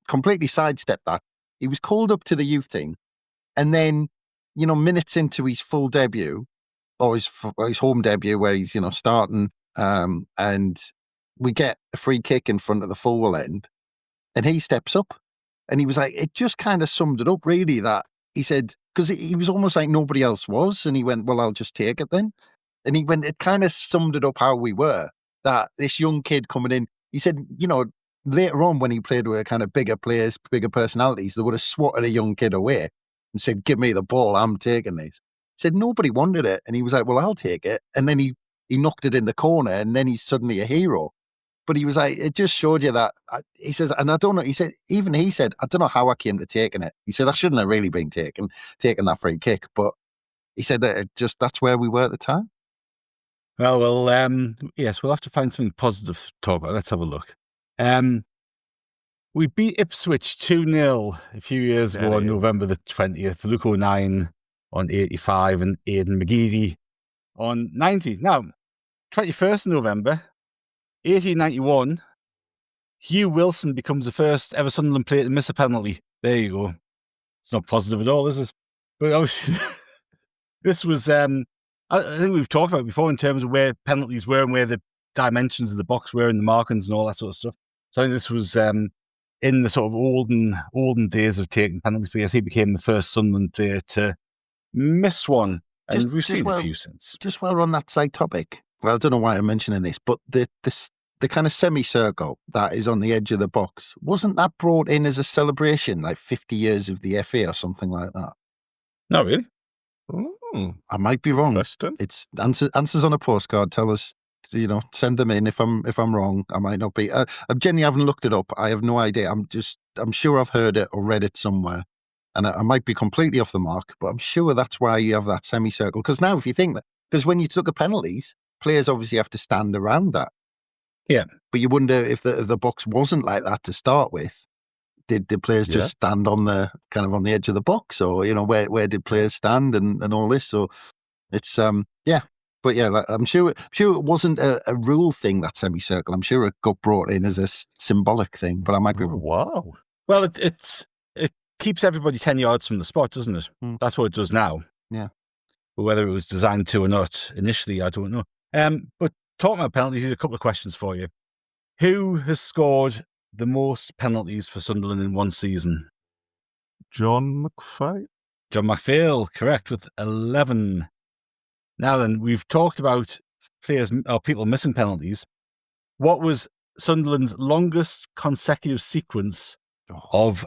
completely sidestepped that. He was called up to the youth team, and then, minutes into his full debut, or his home debut, where he's, starting, and we get a free kick in front of the full end, and he steps up. And he was like, it just kind of summed it up, really, that he said, because he was almost like nobody else was. And he went, well, I'll just take it then. And he went, it kind of summed it up how we were, that this young kid coming in, he said, later on when he played with kind of bigger players, bigger personalities, they would have swatted a young kid away and said, give me the ball, I'm taking this. He said, nobody wanted it. And he was like, well, I'll take it. And then he knocked it in the corner, and then he's suddenly a hero. But he was like, it just showed you that, he says, and I don't know, he said, I don't know how I came to taking it. He said, I shouldn't have really been taking that free kick. But he said that that's where we were at the time. Well, yes, we'll have to find something positive to talk about. Let's have a look. We beat Ipswich 2-0 a few years ago on November the 20th. Luke O'Nien on 85 and Aidan McGeady on 90. Now, 21st of November, 1891, Hugh Wilson becomes the first ever Sunderland player to miss a penalty. There you go. It's not positive at all, is it? But obviously, this was, I think we've talked about it before in terms of where penalties were and where the dimensions of the box were and the markings and all that sort of stuff. So I think this was in the sort of olden days of taking penalties, because he became the first Sunderland player to miss one. And we've seen a few since. Just while we're on that side topic, well, I don't know why I'm mentioning this, but the kind of semicircle that is on the edge of the box, wasn't that brought in as a celebration, like 50 years of the FA or something like that? No, really? I might be wrong. Preston? It's answers on a postcard. Tell us, send them in. If I'm wrong, I might not be. I genuinely haven't looked it up. I have no idea. I'm sure I've heard it or read it somewhere, and I might be completely off the mark, but I'm sure that's why you have that semicircle. Because now, if you think that, because when you took the penalties, players obviously have to stand around that. Yeah. But you wonder if the box wasn't like that to start with. Did the players just stand on the kind of on the edge of the box, or where did players stand and all this? So it's But yeah, I'm sure it wasn't a rule thing, that semicircle. I'm sure it got brought in as a symbolic thing, but I might be wrong. Wow. Well, it keeps everybody 10 yards from the spot, doesn't it? That's what it does now. Yeah. But whether it was designed to or not initially, I don't know. But talking about penalties, here's a couple of questions for you. Who has scored the most penalties for Sunderland in one season? John McPhee? John McPhail, correct, with 11. Now then, we've talked about players or people missing penalties. What was Sunderland's longest consecutive sequence of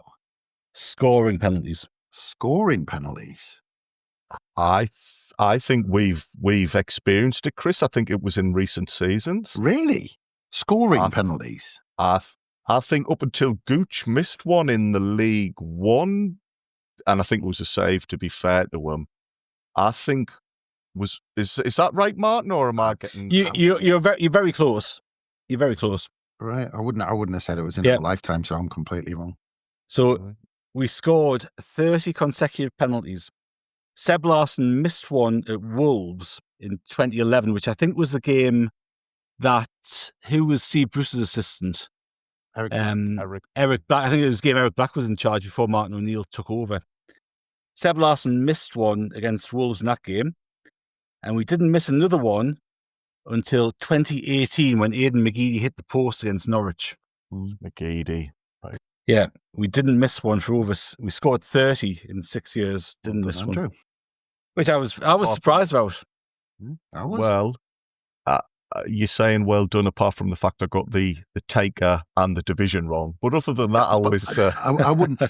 scoring penalties? Scoring penalties? I think we've experienced it, Chris. I think it was in recent seasons. Really? Scoring penalties? I think up until Gooch missed one in the League One, and I think it was a save, to be fair to him. I think is that right, Martin, or am I getting? You're very close. You're very close. Right. I wouldn't have said it was in a lifetime, so I'm completely wrong. So we scored 30 consecutive penalties. Seb Larsson missed one at Wolves in 2011, which I think was the game that, who was Steve Bruce's assistant? Eric Black. I think it was the game Eric Black was in charge before Martin O'Neill took over. Seb Larsson missed one against Wolves in that game, and we didn't miss another one until 2018 when Aidan McGeady hit the post against Norwich. McGeady. Right. Yeah, we didn't miss one for over. We scored 30 in 6 years. Didn't miss one, which I was surprised about. I was. Well, you're saying well done, apart from the fact I got the taker and the division wrong. But other than that, I was. I wouldn't.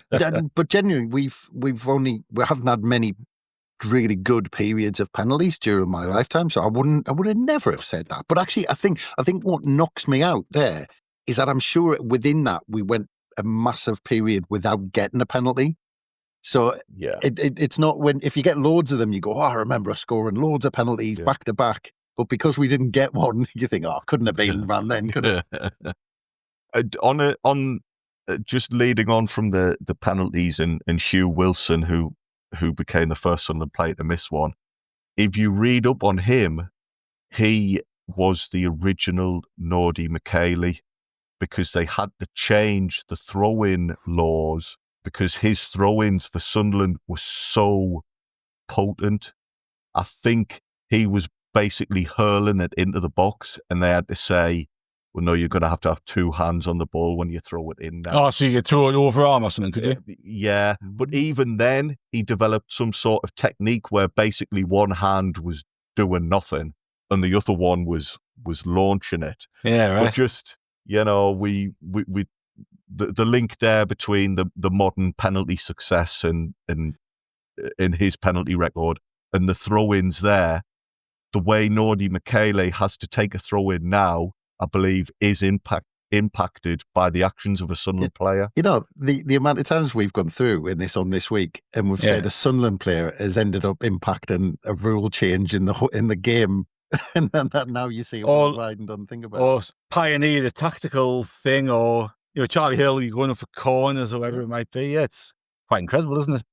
But genuinely, we haven't had many really good periods of penalties during my lifetime, so I would have never have said that. But actually, I think what knocks me out there is that I'm sure within that we went a massive period without getting a penalty. So Yeah. it's not if you get loads of them, you go, oh, I remember us scoring loads of penalties back to back. But because we didn't get one, you think, oh, couldn't have been around then, could it? Just leading on from the penalties and Hugh Wilson, who became the first Sunderland player to miss one. If you read up on him, he was the original Nordy McKaylee, because they had to change the throw-in laws because his throw-ins for Sunderland were so potent. I think he was basically hurling it into the box, and they had to say, well, no, you're going to have 2 hands on the ball when you throw it in now. Oh, so you could throw it over arm or something, could you? Yeah, but even then, he developed some sort of technique where basically one hand was doing nothing and the other one was launching it. Yeah, right. But just, the link there between the modern penalty success and in his penalty record and the throw-ins there, the way Nordy McKaylee has to take a throw-in now, I believe, is impacted by the actions of a Sunderland player. You know, the amount of times we've gone through on this week, and we've said a Sunderland player has ended up impacting a rule change in the game, and then that now you see all right and don't think about or it. Pioneer a tactical thing, or Charlie Hill, you're going up for corners or whatever it might be. Yeah, it's quite incredible, isn't it?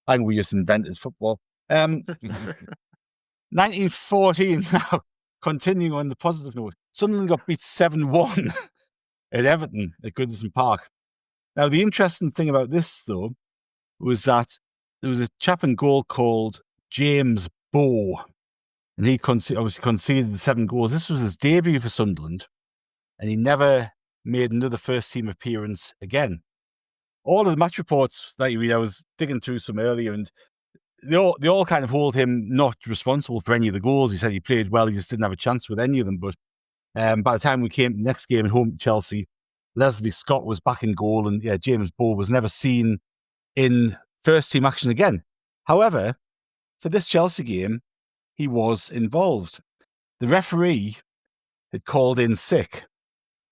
I think we just invented football. 1914 now. Continuing on the positive note, Sunderland got beat 7-1 at Everton at Goodison Park. Now, the interesting thing about this, though, was that there was a chap in goal called James Bow, and he obviously conceded the 7 goals. This was his debut for Sunderland, and he never made another first-team appearance again. All of the match reports that you read, I was digging through some earlier, and they all kind of hold him not responsible for any of the goals. He said he played well, he just didn't have a chance with any of them. But by the time we came to the next game at home to Chelsea, Leslie Scott was back in goal, and James Bow was never seen in first-team action again. However, for this Chelsea game, he was involved. The referee had called in sick,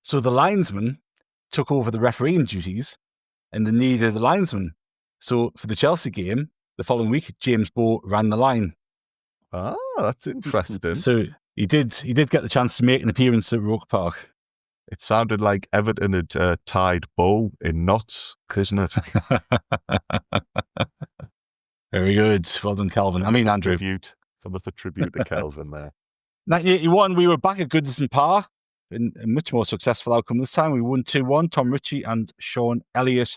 so the linesman took over the refereeing duties, and they needed the linesman. So for the Chelsea game, the following week, James Bow ran the line. Ah, that's interesting. So he did get the chance to make an appearance at Roker Park. It sounded like Everton had tied Bow in knots, isn't it? Very good. Well done, Kelvin. I mean, Andrew. Another tribute to Kelvin there. 1981, we were back at Goodison Park in a much more successful outcome. This time we won 2-1. Tom Ritchie and Sean Elliott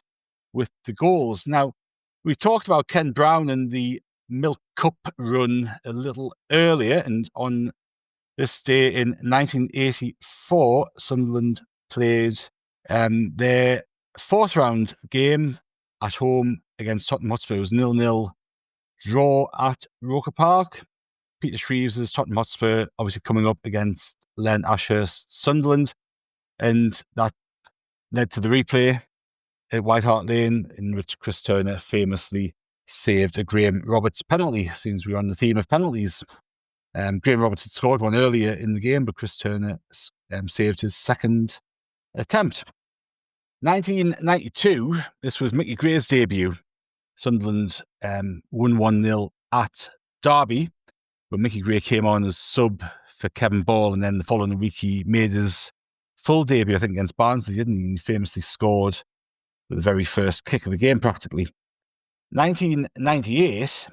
with the goals. Now, we talked about Ken Brown and the Milk Cup run a little earlier, and on this day in 1984, Sunderland played their 4th round game at home against Tottenham Hotspur. It was 0-0 draw at Roker Park. Peter Shreves' Tottenham Hotspur obviously coming up against Len Ashurst's Sunderland, and that led to the replay at White Hart Lane, in which Chris Turner famously saved a Graham Roberts penalty. Seems we're on the theme of penalties. Graham Roberts had scored one earlier in the game, but Chris Turner saved his second attempt. 1992, this was Mickey Gray's debut. Sunderland won 1-0 at Derby, but Mickey Gray came on as sub for Kevin Ball, and then the following week he made his full debut, I think, against Barnsley, didn't he? He famously scored with the very first kick of the game, practically. 1998,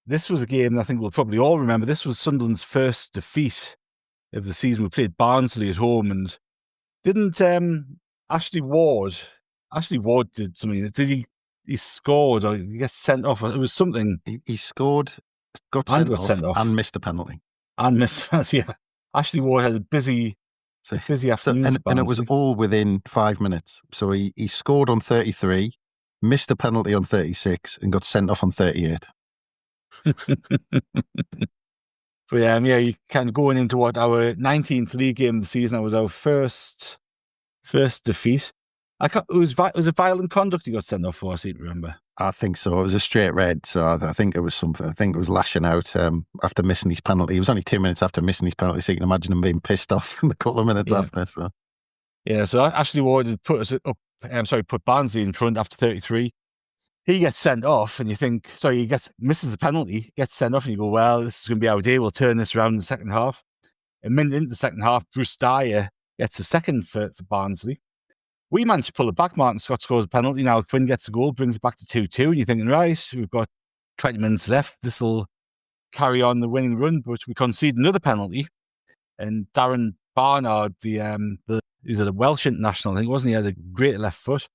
this was a game that I think we'll probably all remember. This was Sunderland's first defeat of the season. We played Barnsley at home, and didn't Ashley Ward did something. Did he scored, or he gets sent off? It was something. He scored, got sent off, and missed a penalty. And missed, yeah. Ashley Ward had a busy afternoon. And it was all within 5 minutes. So he scored on 33, missed a penalty on 36, and got sent off on 38. But you kind of going into what our 19th league game of the season. That was our first defeat. Was it violent conduct he got sent off for? I seem to remember. I think so. It was a straight red, so I think it was something. I think it was lashing out after missing his penalty. It was only 2 minutes after missing his penalty, so you can imagine him being pissed off in the couple of minutes after. So. Yeah, so Ashley Ward had put Barnsley in front after 33. He gets sent off, and you think, misses the penalty, gets sent off, and you go, well, this is going to be our day. We'll turn this around in the second half. A minute into the second half, Bruce Dyer gets the second for Barnsley. We managed to pull it back. Martin Scott scores a penalty. Now Quinn gets a goal, brings it back to 2-2. And you're thinking, right, we've got 20 minutes left. This will carry on the winning run. But we concede another penalty. And Darren Barnard, he's a Welsh international, I think, wasn't he? He had a great left foot.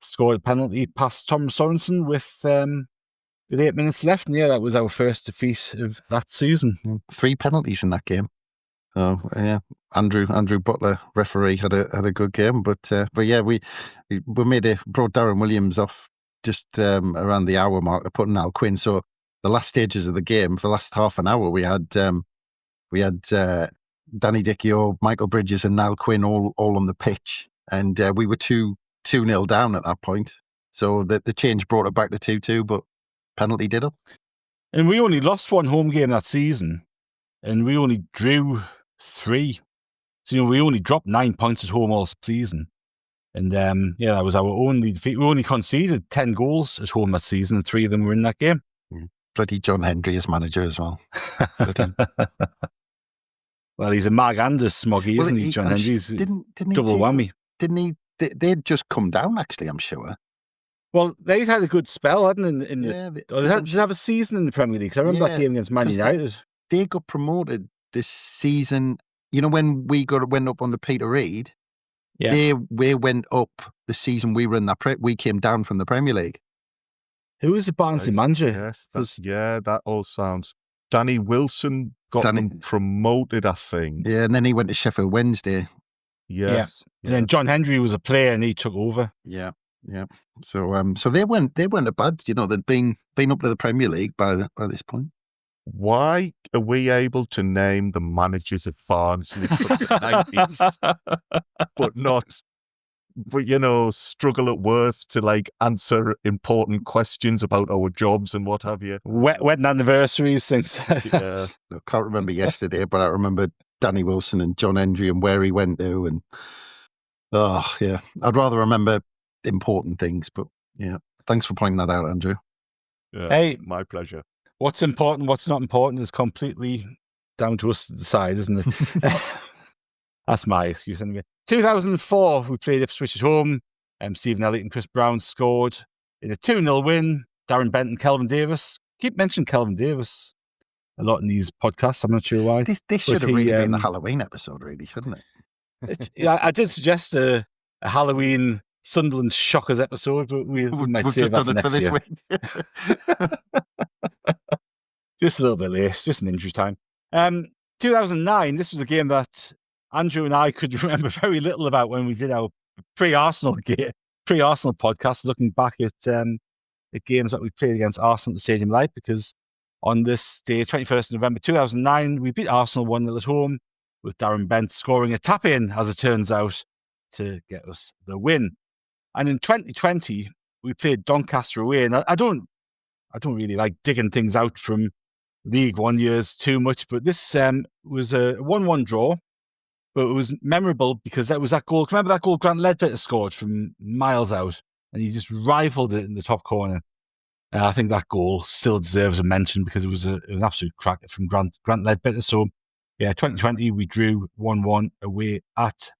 Scored a penalty past Tom Sorensen with 8 minutes left. And yeah, that was our first defeat of that season. 3 penalties in that game. So yeah, Andrew Butler, referee, had a good game, but yeah, we brought Darren Williams off just around the hour mark to put in Al Quinn. So the last stages of the game, for the last half an hour, we had Danny Dichio, Michael Bridges, and Al Quinn all on the pitch, and we were 2-0 down at that point. So the change brought it back to 2-2, but penalty did it. And we only lost one home game that season, and we only drew 3. So, we only dropped 9 points at home all season. And that was our only defeat. We only conceded 10 goals at home that season, and 3 of them were in that game. Bloody John Hendry as manager as well. Well, he's a Mag and a Smoggy, isn't he, John Hendry? He's double whammy. Didn't he? They'd just come down, actually, I'm sure. Well, they'd had a good spell, hadn't they? They have a season in the Premier League. I remember that game against Man United. They got promoted this season. When we went up under Peter Reid, they went up the season we were in that. We came down from the Premier League. Who was the Barnsley manager? Yes, that all sounds. Danny Wilson got them promoted, I think. Yeah, and then he went to Sheffield Wednesday. Yes, and then John Hendry was a player, and he took over. Yeah. So they weren't a bad. They'd been up to the Premier League by this point. Why are we able to name the managers of Barnsley from the 90s, but struggle at worst to answer important questions about our jobs and what have you? Wedding anniversaries, things. Yeah. I can't remember yesterday, but I remember Danny Wilson and John Hendry and where he went to. And I'd rather remember important things, but yeah. Thanks for pointing that out, Andrew. Yeah, hey, my pleasure. What's important, what's not important is completely down to us to decide, isn't it? That's my excuse anyway. 2004, we played Ipswich at home. Stephen Elliott and Chris Brown scored in a 2-0 win. Darren Bent and Kelvin Davis. Keep mentioning Kelvin Davis a lot in these podcasts. I'm not sure why. This should have really been the Halloween episode, really, shouldn't it? I did suggest a Halloween Sunderland Shockers episode, but we might save that for next year. Week. Just a little bit late, just an injury time. 2009, this was a game that Andrew and I could remember very little about when we did our pre-Arsenal podcast, looking back at games that we played against Arsenal at the Stadium Light, because on this day, 21st of November 2009, we beat Arsenal 1-0 at home, with Darren Bent scoring a tap-in, as it turns out, to get us the win. And in 2020, we played Doncaster away, and I don't really like digging things out from League One years too much, but this was a 1-1 draw, but it was memorable because that was that goal. Remember that goal Grant Ledbetter scored from miles out, and he just rifled it in the top corner. I think that goal still deserves a mention because it was an absolute cracker from Grant Ledbetter. So, yeah, 2020 we drew 1-1 away at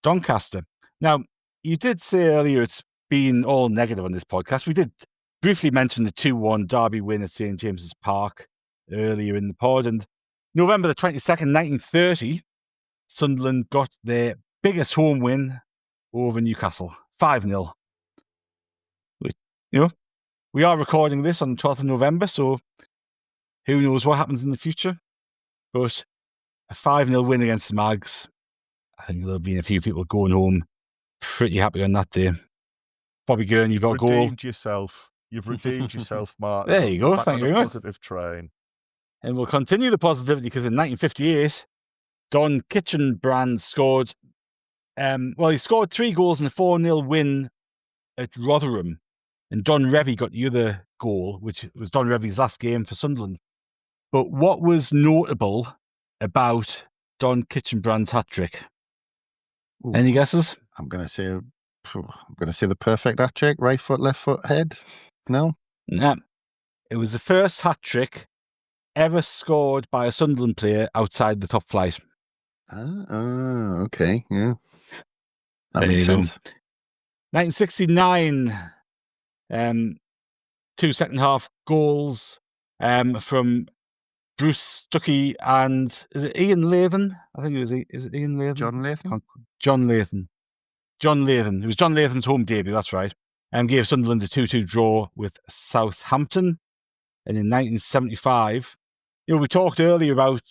Doncaster. Now, you did say earlier it's been all negative on this podcast. We did briefly mention the 2-1 Derby win at St James's Park earlier in the pod. And November the 22nd, 1930, Sunderland got their biggest home win over Newcastle, 5-0. We are recording this on the 12th of November, so who knows what happens in the future. But a 5-0 win against the Mags, I think there'll be a few people going home pretty happy on that day. Bobby Gurney, you got a goal. You've redeemed yourself, Martin. There you go. Back Thank you very much. Positive train. And we'll continue the positivity because in 1958, Don Kitchenbrand scored. He scored 3 goals in a 4-0 win at Rotherham and Don Revie got the other goal, which was Don Revie's last game for Sunderland. But what was notable about Don Kitchenbrand's hat-trick? Ooh. Any guesses? I'm going to say the perfect hat trick, right foot, left foot, head. No? Nah. It was the first hat-trick ever scored by a Sunderland player outside the top flight. Okay, yeah. That There makes you go. sense. 1969, 2 second-half goals from Bruce Stuckey and, is it Ian Lathan? I think it was, is it Ian Lathan? John Lathan? John Lathan. John Lathan. It was John Lathan's home debut, that's right. Gave Sunderland a 2-2 draw with Southampton. And in 1975, we talked earlier about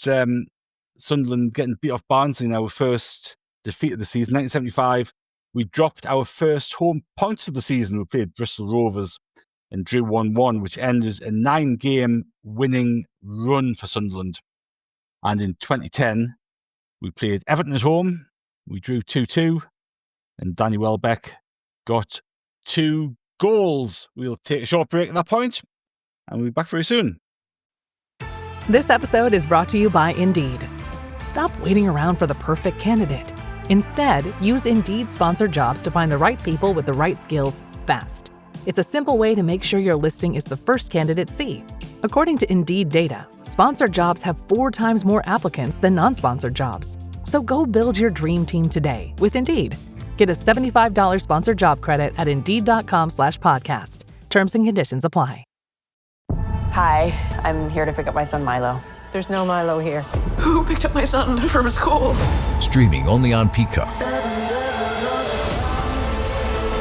Sunderland getting beat off Barnsley in our first defeat of the season. 1975, we dropped our first home points of the season. We played Bristol Rovers and drew 1-1, which ended a 9-game winning run for Sunderland. And in 2010, we played Everton at home. We drew 2-2, and Danny Welbeck got 2 goals. We'll take a short break at that point, and we'll be back very soon. This episode is brought to you by Indeed. Stop waiting around for the perfect candidate. Instead, use Indeed sponsored jobs to find the right people with the right skills fast. It's a simple way to make sure your listing is the first candidates see. According to Indeed data, sponsored jobs have 4 times more applicants than non-sponsored jobs. So go build your dream team today with Indeed. Get a $75 sponsored job credit at Indeed.com/podcast. Terms and conditions apply. Hi, I'm here to pick up my son Milo. There's no Milo here. Who picked up my son from school? Streaming only on Peacock.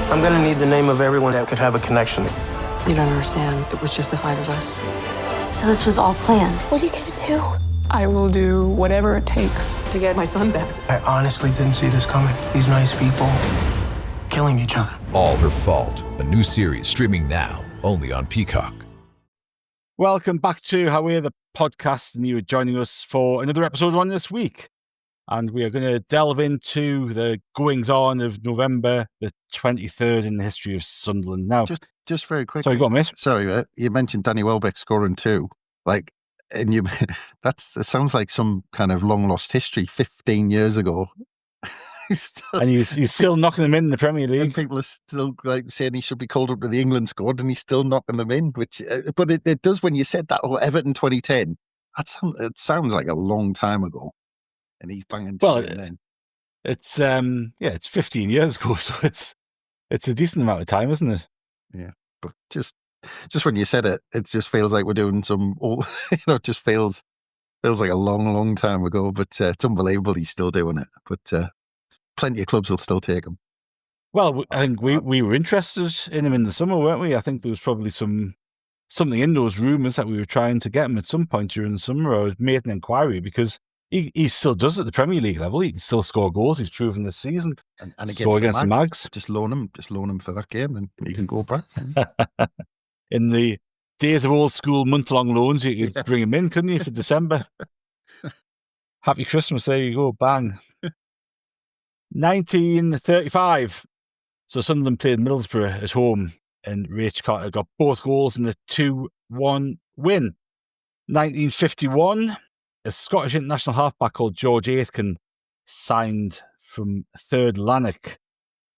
I'm gonna need the name of everyone that could have a connection. You don't understand. It was just the 5 of us. So this was all planned. What are you gonna do? I will do whatever it takes to get my son back. I honestly didn't see this coming. These nice people killing each other. All Her Fault, a new series streaming now only on Peacock. Welcome back to How We're the Podcast, and you are joining us for another episode on this week. And we are going to delve into the goings-on of November the 23rd in the history of Sunderland. Now, just very quickly. Sorry, go on, mate. Sorry, you mentioned Danny Welbeck scoring 2. And that sounds like some kind of long-lost history 15 years ago. He's still knocking them in the Premier League. And people are still saying he should be called up to the England squad, and he's still knocking them in. But it does when you said that. Everton 2010. It sounds like a long time ago, and he's banging. Well, then it's it's 15 years ago, so it's a decent amount of time, isn't it? Yeah, but just when you said it, it just feels like we're doing some. It just feels like a long time ago. But it's unbelievable he's still doing it. But plenty of clubs will still take him. Well, I think we were interested in him in the summer, weren't we? I think there was probably something in those rumours that we were trying to get him at some point during the summer. I made an inquiry because he still does at the Premier League level. He can still score goals. He's proven this season. And score against the Mags. Just loan him for that game, and he can go back. In the days of old school month-long loans, you could bring him in, couldn't you, for December? Happy Christmas, there you go, bang. 1935. So Sunderland played Middlesbrough at home, and Rach Carter got both goals in a 2-1 win. 1951, a Scottish international halfback called George Aitken signed from Third Lanark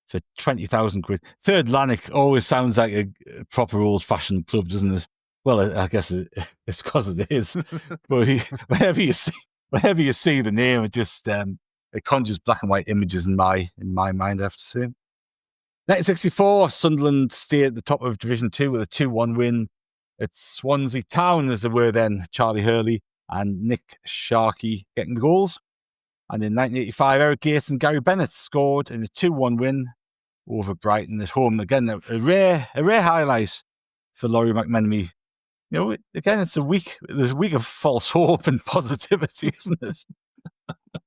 for 20,000 quid. Third Lanark always sounds like a proper old-fashioned club, doesn't it? Well, I guess it's because it is. But whenever you see the name, it just it conjures black and white images in my mind, I have to say. 1964, Sunderland stayed at the top of Division 2 with a 2-1 win at Swansea Town, as they were then. Charlie Hurley and Nick Sharkey getting the goals. And in 1985, Eric Gates and Gary Bennett scored in a 2-1 win over Brighton at home. Again, a rare highlight for Laurie McMenemy. Again, there's a week of false hope and positivity, isn't it?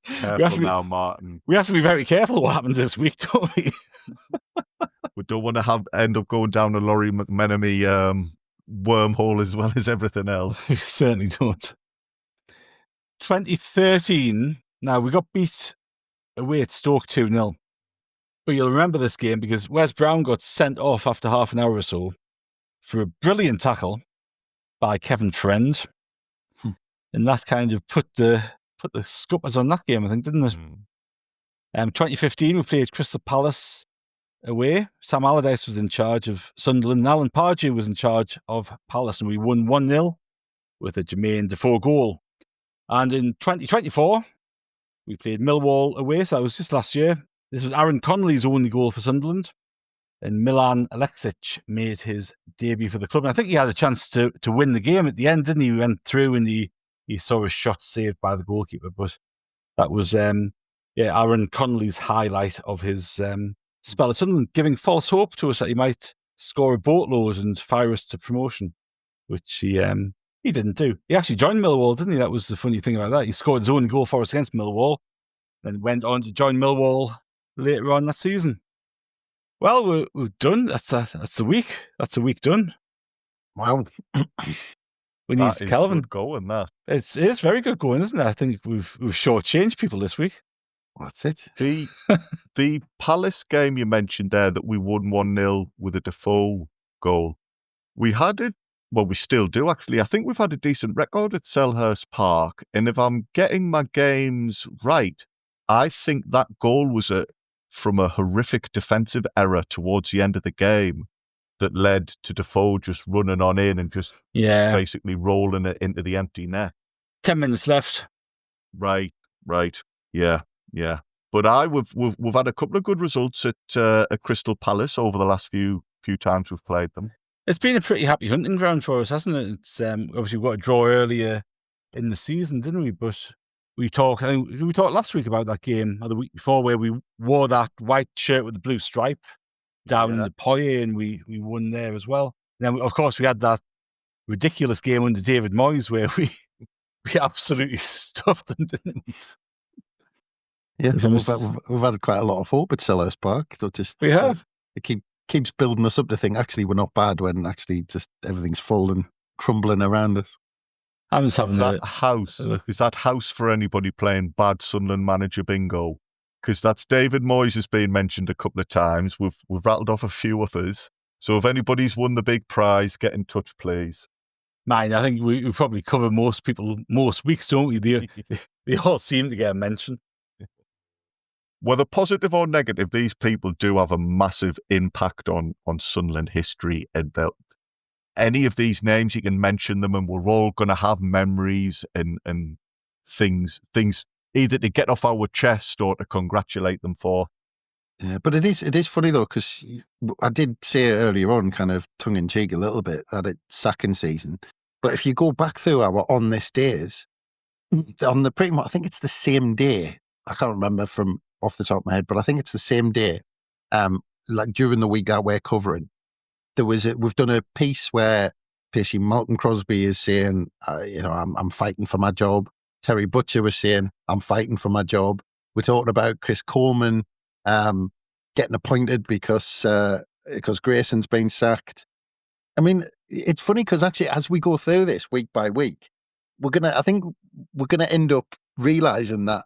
Careful now, Martin. We have to be very careful what happens this week, don't we? We don't want to end up going down a Laurie McMenemy wormhole as well as everything else. We certainly don't. 2013. Now, we got beat away at Stoke 2-0. But you'll remember this game because Wes Brown got sent off after half an hour or so. for a brilliant tackle by Kevin Friend. And that kind of put the scuppers on that game, I think, didn't it? 2015, we played Crystal Palace away. Sam Allardyce was in charge of Sunderland. And Alan Pardew was in charge of Palace, and we won 1-0 with a Jermaine Defoe goal. And in 2024, we played Millwall away, so that was just last year. This was Aaron Connolly's only goal for Sunderland. And Milan Aleksic made his debut for the club. And I think he had a chance to win the game at the end, didn't he? He went through and he saw his shot saved by the goalkeeper. But that was Aaron Connolly's highlight of his spell at Sunderland, giving false hope to us that he might score a boatload and fire us to promotion, which he didn't do. He actually joined Millwall, didn't he? That was the funny thing about that. He scored his own goal for us against Millwall and went on to join Millwall later on that season. Well, we're done. That's the week. That's the week done. Wow. We need Kelvin. Good going, that. It is very good going, isn't it? I think we've shortchanged people this week. That's it. The Palace game you mentioned there that we won 1-0 with a Defoe goal. We had it. Well, we still do, actually. I think we've had a decent record at Selhurst Park. And if I'm getting my games right, I think that goal was from a horrific defensive error towards the end of the game that led to Defoe just running on in and just basically rolling it into the empty net. 10 minutes left. Right. Yeah. But we've had a couple of good results at Crystal Palace over the last few times we've played them. It's been a pretty happy hunting ground for us, hasn't it? It's obviously we got a draw earlier in the season, didn't we? But we talked last week about that game, or the week before, where we wore that white shirt with the blue stripe down in the Poyer, and we won there as well. And then, of course, we had that ridiculous game under David Moyes where we absolutely stuffed them, didn't we? Yeah, we've had quite a lot of hope at Selhurst Park. So we have. It keeps building us up to think, actually, we're not bad when actually just everything's full and crumbling around us. I'm just having Is that house for anybody playing bad Sunderland manager bingo? Because that's David Moyes has been mentioned a couple of times. We've rattled off a few others. So if anybody's won the big prize, get in touch, please. Man, I think we probably cover most people most weeks, don't we? They all seem to get a mention. Whether positive or negative, these people do have a massive impact on Sunderland history. And any of these names, you can mention them and we're all going to have memories and things either to get off our chest or to congratulate them for. Yeah, but it is funny though, because I did say earlier on, kind of tongue in cheek a little bit, that it's sacking season. But if you go back through our on this days, on the pretty much, I think it's the same day. I can't remember from off the top of my head, but I think it's the same day. Like during the week that we're covering, we've done a piece where basically Malcolm Crosby is saying, I'm fighting for my job. Terry Butcher was saying, I'm fighting for my job. We're talking about Chris Coleman getting appointed because Grayson's been sacked. I mean, it's funny because actually, as we go through this week by week, I think we're gonna end up realizing that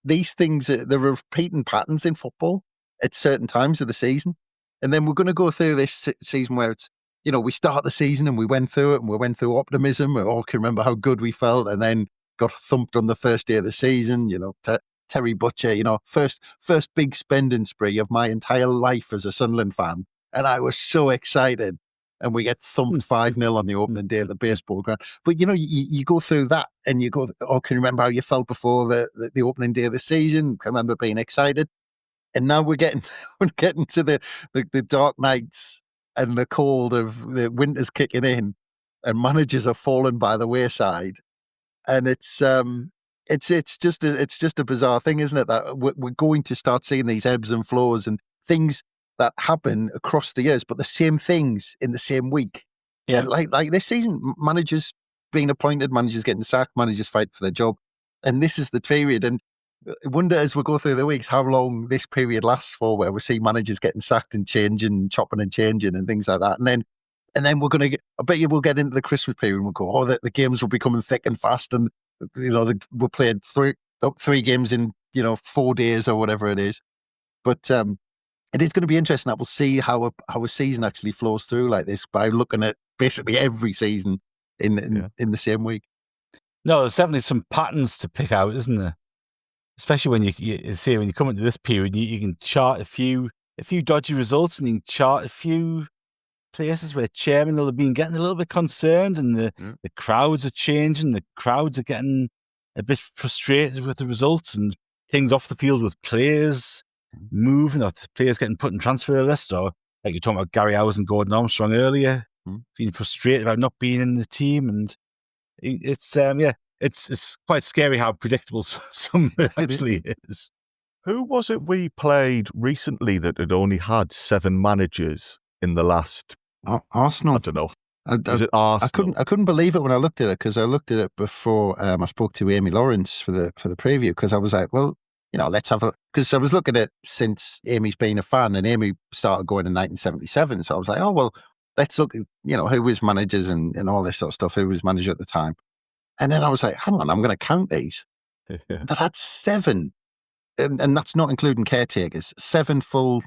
these things, there are repeating patterns in football at certain times of the season. And then we're going to go through this season where it's, we start the season and we went through it and we went through optimism. We all can remember how good we felt and then got thumped on the first day of the season. Terry Butcher, first big spending spree of my entire life as a Sunderland fan. And I was so excited. And we get thumped 5-0 on the opening day at the baseball ground. But, you go through that and you go, can you remember how you felt before the opening day of the season? Can you remember being excited? And now we're getting to the dark nights and the cold of the winter's kicking in and managers are falling by the wayside. And it's just a bizarre thing, isn't it? That we're going to start seeing these ebbs and flows and things that happen across the years, but the same things in the same week. Yeah. And like this season, managers being appointed, managers getting sacked, managers fight for their job. And this is the period. And I wonder as we go through the weeks how long this period lasts for, where we see managers getting sacked and changing, chopping and changing and things like that. And then we're going to get, I bet you we'll get into the Christmas period and we'll go, the games will be coming thick and fast. And, we'll play three games in, 4 days or whatever it is. But it is going to be interesting that we'll see how a season actually flows through like this by looking at basically every season in the same week. No, there's definitely some patterns to pick out, isn't there? Especially when you see when you come into this period, you can chart a few dodgy results, and you can chart a few places where chairmen will have been getting a little bit concerned, and the crowds are changing. The crowds are getting a bit frustrated with the results and things off the field with players moving, or players getting put in transfer lists, or like you're talking about Gary Howes and Gordon Armstrong earlier, being frustrated about not being in the team, and it's quite scary how predictable some actually is. Who was it we played recently that had only had 7 managers in the last? Arsenal. I don't know. Was it Arsenal? I couldn't believe it when I looked at it, because I looked at it before I spoke to Amy Lawrence for the preview, because I was like, well, let's have a, because I was looking at it since Amy's been a fan, and Amy started going in 1977, so I was like, oh well, let's look at who was managers and all this sort of stuff, who was manager at the time, and then I was like, hang on, I'm going to count these. That had 7, and that's not including caretakers, 7 full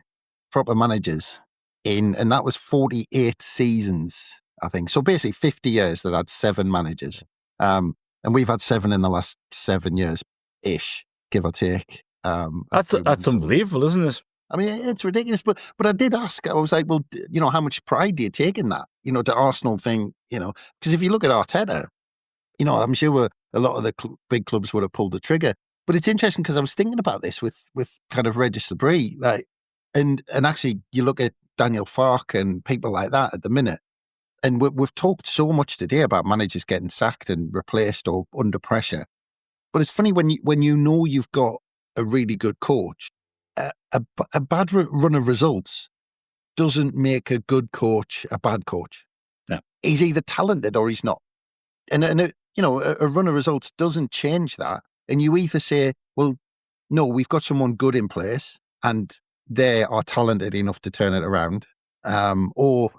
proper managers and that was 48 seasons, I think. So basically 50 years that had 7 managers. And we've had 7 in the last 7 years-ish, give or take. That's unbelievable, isn't it? I mean, it's ridiculous. But I did ask, I was like, well, how much pride do you take in that? The Arsenal thing, because if you look at Arteta, I'm sure a lot of the big clubs would have pulled the trigger. But it's interesting because I was thinking about this with kind of Regis Debris, like, and actually you look at Daniel Farke and people like that at the minute, and we've talked so much today about managers getting sacked and replaced or under pressure. But it's funny when you've got a really good coach, a bad run of results doesn't make a good coach a bad coach. No, he's either talented or he's not, and a run of results doesn't change that. And you either say, well, no, we've got someone good in place and they are talented enough to turn it around, or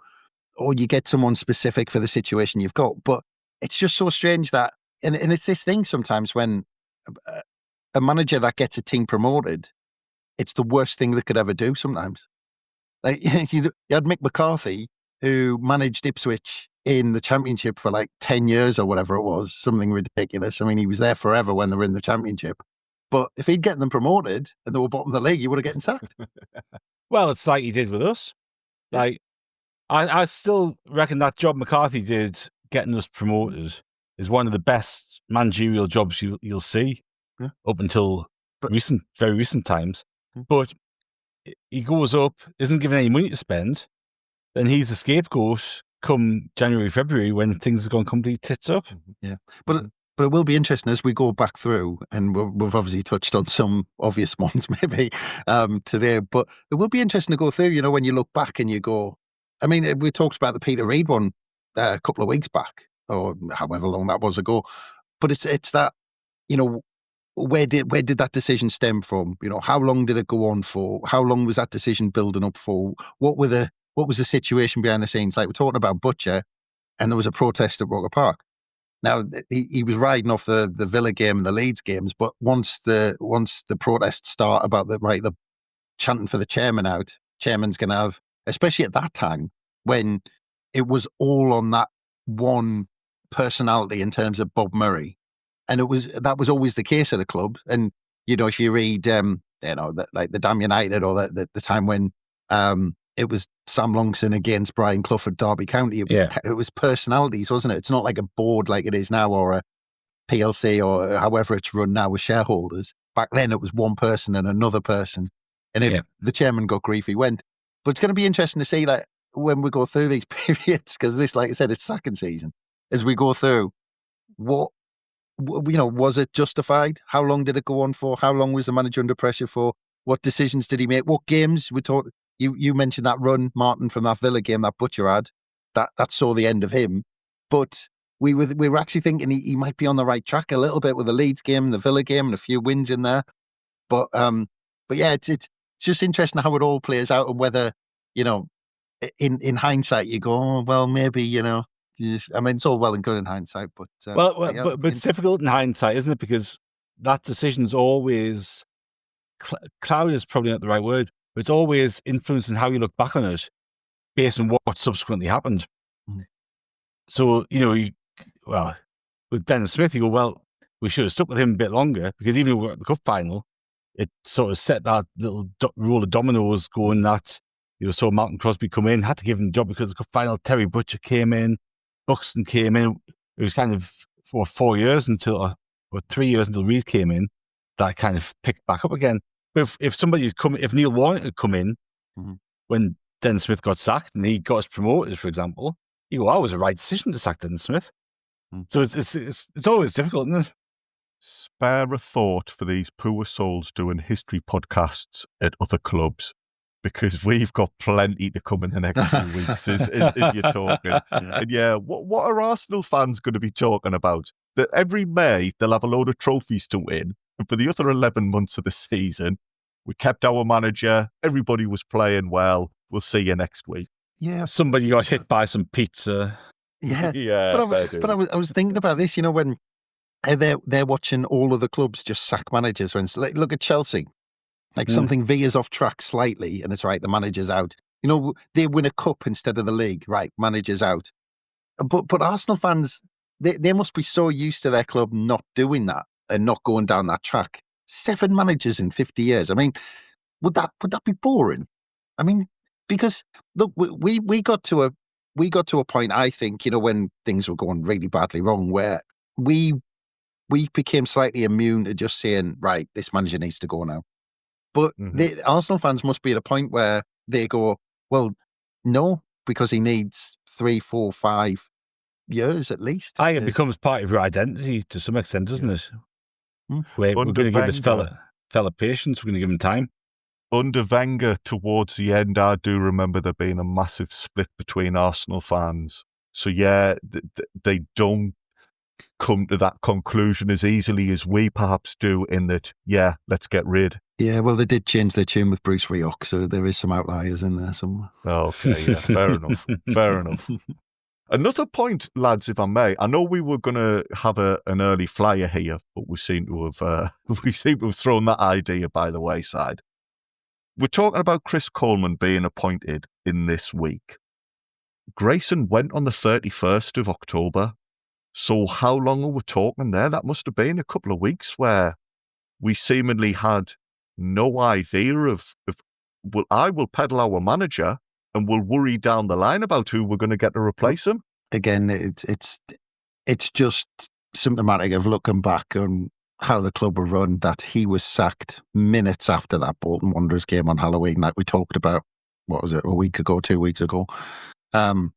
you get someone specific for the situation you've got. But it's just so strange that, and it's this thing sometimes when a manager that gets a team promoted, it's the worst thing they could ever do sometimes. Like you had Mick McCarthy, who managed Ipswich in the Championship for like 10 years or whatever it was, something ridiculous. I mean, he was there forever when they were in the Championship. But if he'd get them promoted and they were bottom of the league, he would have gotten sacked. Well, it's like he did with us. Like, I still reckon that job McCarthy did, getting us promoted, is one of the best managerial jobs you'll see up until very recent times. But he goes up, isn't given any money to spend, then he's the scapegoat come January, February, when things are going complete tits up. Yeah. But it will be interesting as we go back through, and we've obviously touched on some obvious ones maybe today, but it will be interesting to go through, when you look back and you go, I mean, we talked about the Peter Reid one a couple of weeks back, or however long that was ago, but it's that, where did that decision stem from? How long did it go on for? How long was that decision building up for? What was the situation behind the scenes? Like, we're talking about Butcher, and there was a protest at Roker Park. Now, he was riding off the Villa game and the Leeds games, but once the protests start about the chanting for the chairman out, chairman's going to have, especially at that time when it was all on that one personality in terms of Bob Murray, and that was always the case at a club. And if you read like the Damn United, or the time when it was Sam Longson against Brian Clough at Derby County. It was personalities, wasn't it? It's not like a board like it is now, or a PLC, or however it's run now with shareholders. Back then, it was one person and another person. And if the chairman got grief, he went. But it's going to be interesting to see, like, when we go through these periods, because this, like I said, it's second season. As we go through, was it justified? How long did it go on for? How long was the manager under pressure for? What decisions did he make? What games we talked? You mentioned that run, Martin, from that Villa game that Butcher had. That saw the end of him. But we were actually thinking he might be on the right track a little bit with the Leeds game, the Villa game, and a few wins in there. But yeah, it's just interesting how it all plays out, and whether, in hindsight you go, oh, well, maybe, I mean, it's all well and good in hindsight, but but it's difficult in hindsight, isn't it? Because that decision's always cloud is probably not the right word. but it's always influencing how you look back on it based on what subsequently happened. So, with Dennis Smith, you go, well, we should have stuck with him a bit longer, because even if we got the cup final, it sort of set that little roll of dominoes going that, saw Martin Crosby come in, had to give him the job because the cup final, Terry Butcher came in, Buxton came in. It was kind of for 4 years or 3 years until Reid came in, that kind of picked back up again. But if somebody had come, if Neil Warnock had come in when Dennis Smith got sacked and he got us promoted, for example, you go, it was the right decision to sack Dennis Smith. So it's always difficult, isn't it? Spare a thought for these poor souls doing history podcasts at other clubs, because we've got plenty to come in the next few weeks as you're talking. And what are Arsenal fans going to be talking about? That every May they'll have a load of trophies to win, and for the other 11 months of the season, we kept our manager, everybody was playing well, we'll see you next week. Yeah. Somebody got hit by some pizza. Yeah. But I was thinking about this, when they're watching all of the clubs just sack managers. When look at Chelsea, something veers off track slightly, and it's right, the manager's out. They win a cup instead of the league, right? Manager's out. But Arsenal fans, they must be so used to their club not doing that and not going down that track. 7 managers in 50 years. I mean, would that be boring? I mean, because look, we got to a point, I think, when things were going really badly wrong, where we became slightly immune to just saying, right, this manager needs to go now. But the Arsenal fans must be at a point where they go, well, no, because he needs 3, 4, 5 years at least. It becomes part of your identity to some extent, doesn't it? We're going to give this fella patience. We're going to give him time. Under Wenger, towards the end, I do remember there being a massive split between Arsenal fans. So they don't come to that conclusion as easily as we perhaps do, in that, let's get rid. Yeah, well, they did change their tune with Bruce Rioch, so there is some outliers in there somewhere. Okay, fair enough. Fair enough. Another point, lads, if I may, I know we were going to have an early flyer here, but we seem to have thrown that idea by the wayside. We're talking about Chris Coleman being appointed in this week. Grayson went on the 31st of October. So how long are we talking there? That must have been a couple of weeks where we seemingly had no idea of well, I will peddle our manager and we'll worry down the line about who we're going to get to replace him. Again, it's just symptomatic of looking back on how the club were run, that he was sacked minutes after that Bolton Wanderers game on Halloween, like we talked about, what was it, 2 weeks ago. And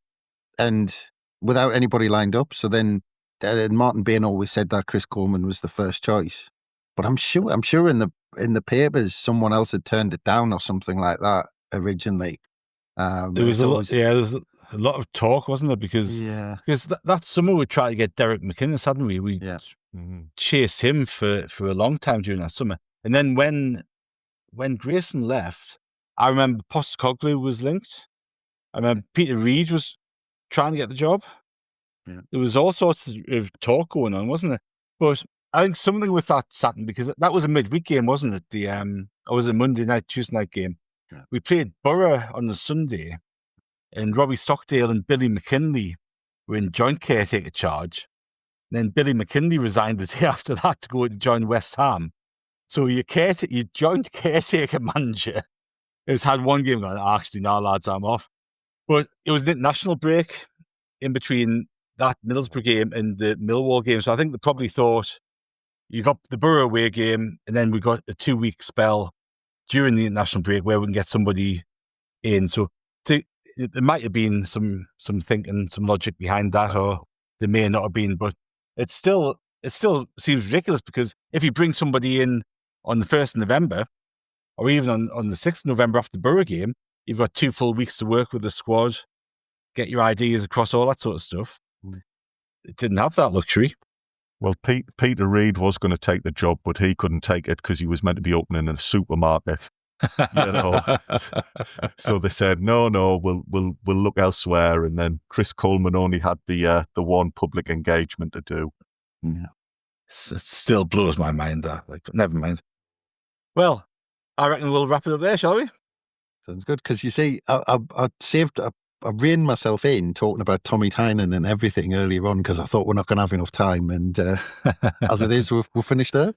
without anybody lined up. So then Martin Bain always said that Chris Coleman was the first choice. But I'm sure in the papers someone else had turned it down or something like that originally. There was a lot of talk, wasn't there? Because that summer we tried to get Derek McInnes, hadn't we? We chased him for a long time during that summer. And then when Grayson left, I remember Postecoglou was linked. I remember Peter Reid was trying to get the job. Yeah. There was all sorts of talk going on, wasn't it? But I think something with that Saturn, because that was a midweek game, wasn't it? It was a Monday night, Tuesday night game. Yeah. We played Borough on the Sunday, and Robbie Stockdale and Billy McKinley were in joint caretaker charge. And then Billy McKinley resigned the day after that to go to join West Ham. So your joint caretaker manager has had one game going, actually, no, lads, I'm off. But it was an international break in between that Middlesbrough game and the Millwall game. So I think they probably thought, you got the Borough away game, and then we got a 2-week spell during the international break where we can get somebody in. So there might have been some thinking, some logic behind that, or there may not have been. But it still seems ridiculous, because if you bring somebody in on the 1st of November, or even on the 6th of November after the Borough game, you've got 2 full weeks to work with the squad, get your ideas across, all that sort of stuff. It didn't have that luxury. Well, Peter Reid was going to take the job, but he couldn't take it because he was meant to be opening a supermarket. So they said, no, we'll look elsewhere. And then Chris Coleman only had the one public engagement to do. Yeah. It still blows my mind, that. Never mind. Well, I reckon we'll wrap it up there, shall we? Sounds good. Because you see, I reined myself in talking about Tommy Tynan and everything earlier on because I thought we're not going to have enough time. And as it is, we're finished there.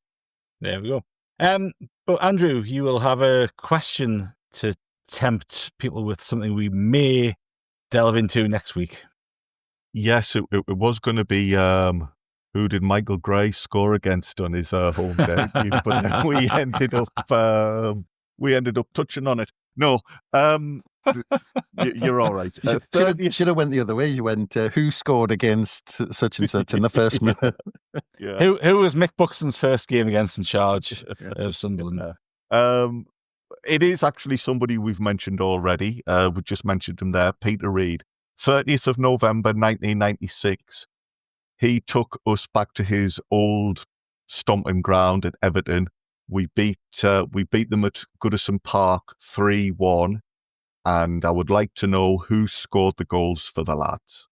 There we go. But Andrew, you will have a question to tempt people with something we may delve into next week. Yes, it was going to be who did Michael Gray score against on his home debut, but then we ended up touching on it. No, you're all right. Should have went the other way. You went who scored against such and such in the first minute. Yeah. Who was Mick Buxton's first game against in charge of Sunderland? It is actually somebody we've mentioned already. We just mentioned him there, Peter Reid. 30th of November 1996. He took us back to his old stomping ground at Everton. We beat them at Goodison Park 3-1, and I would like to know who scored the goals for the lads.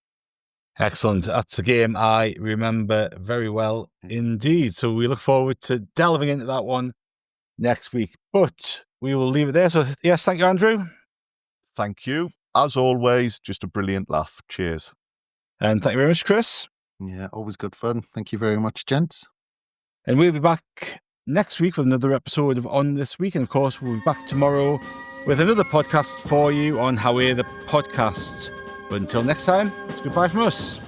Excellent. That's a game I remember very well indeed. So we look forward to delving into that one next week. But we will leave it there. So yes, thank you, Andrew. Thank you. As always, just a brilliant laugh. Cheers. And thank you very much, Chris. Yeah, always good fun. Thank you very much, gents. And we'll be back next week with another episode of On This Week. And of course, we'll be back tomorrow with another podcast for you on How We're the Podcast. But until next time, it's goodbye from us.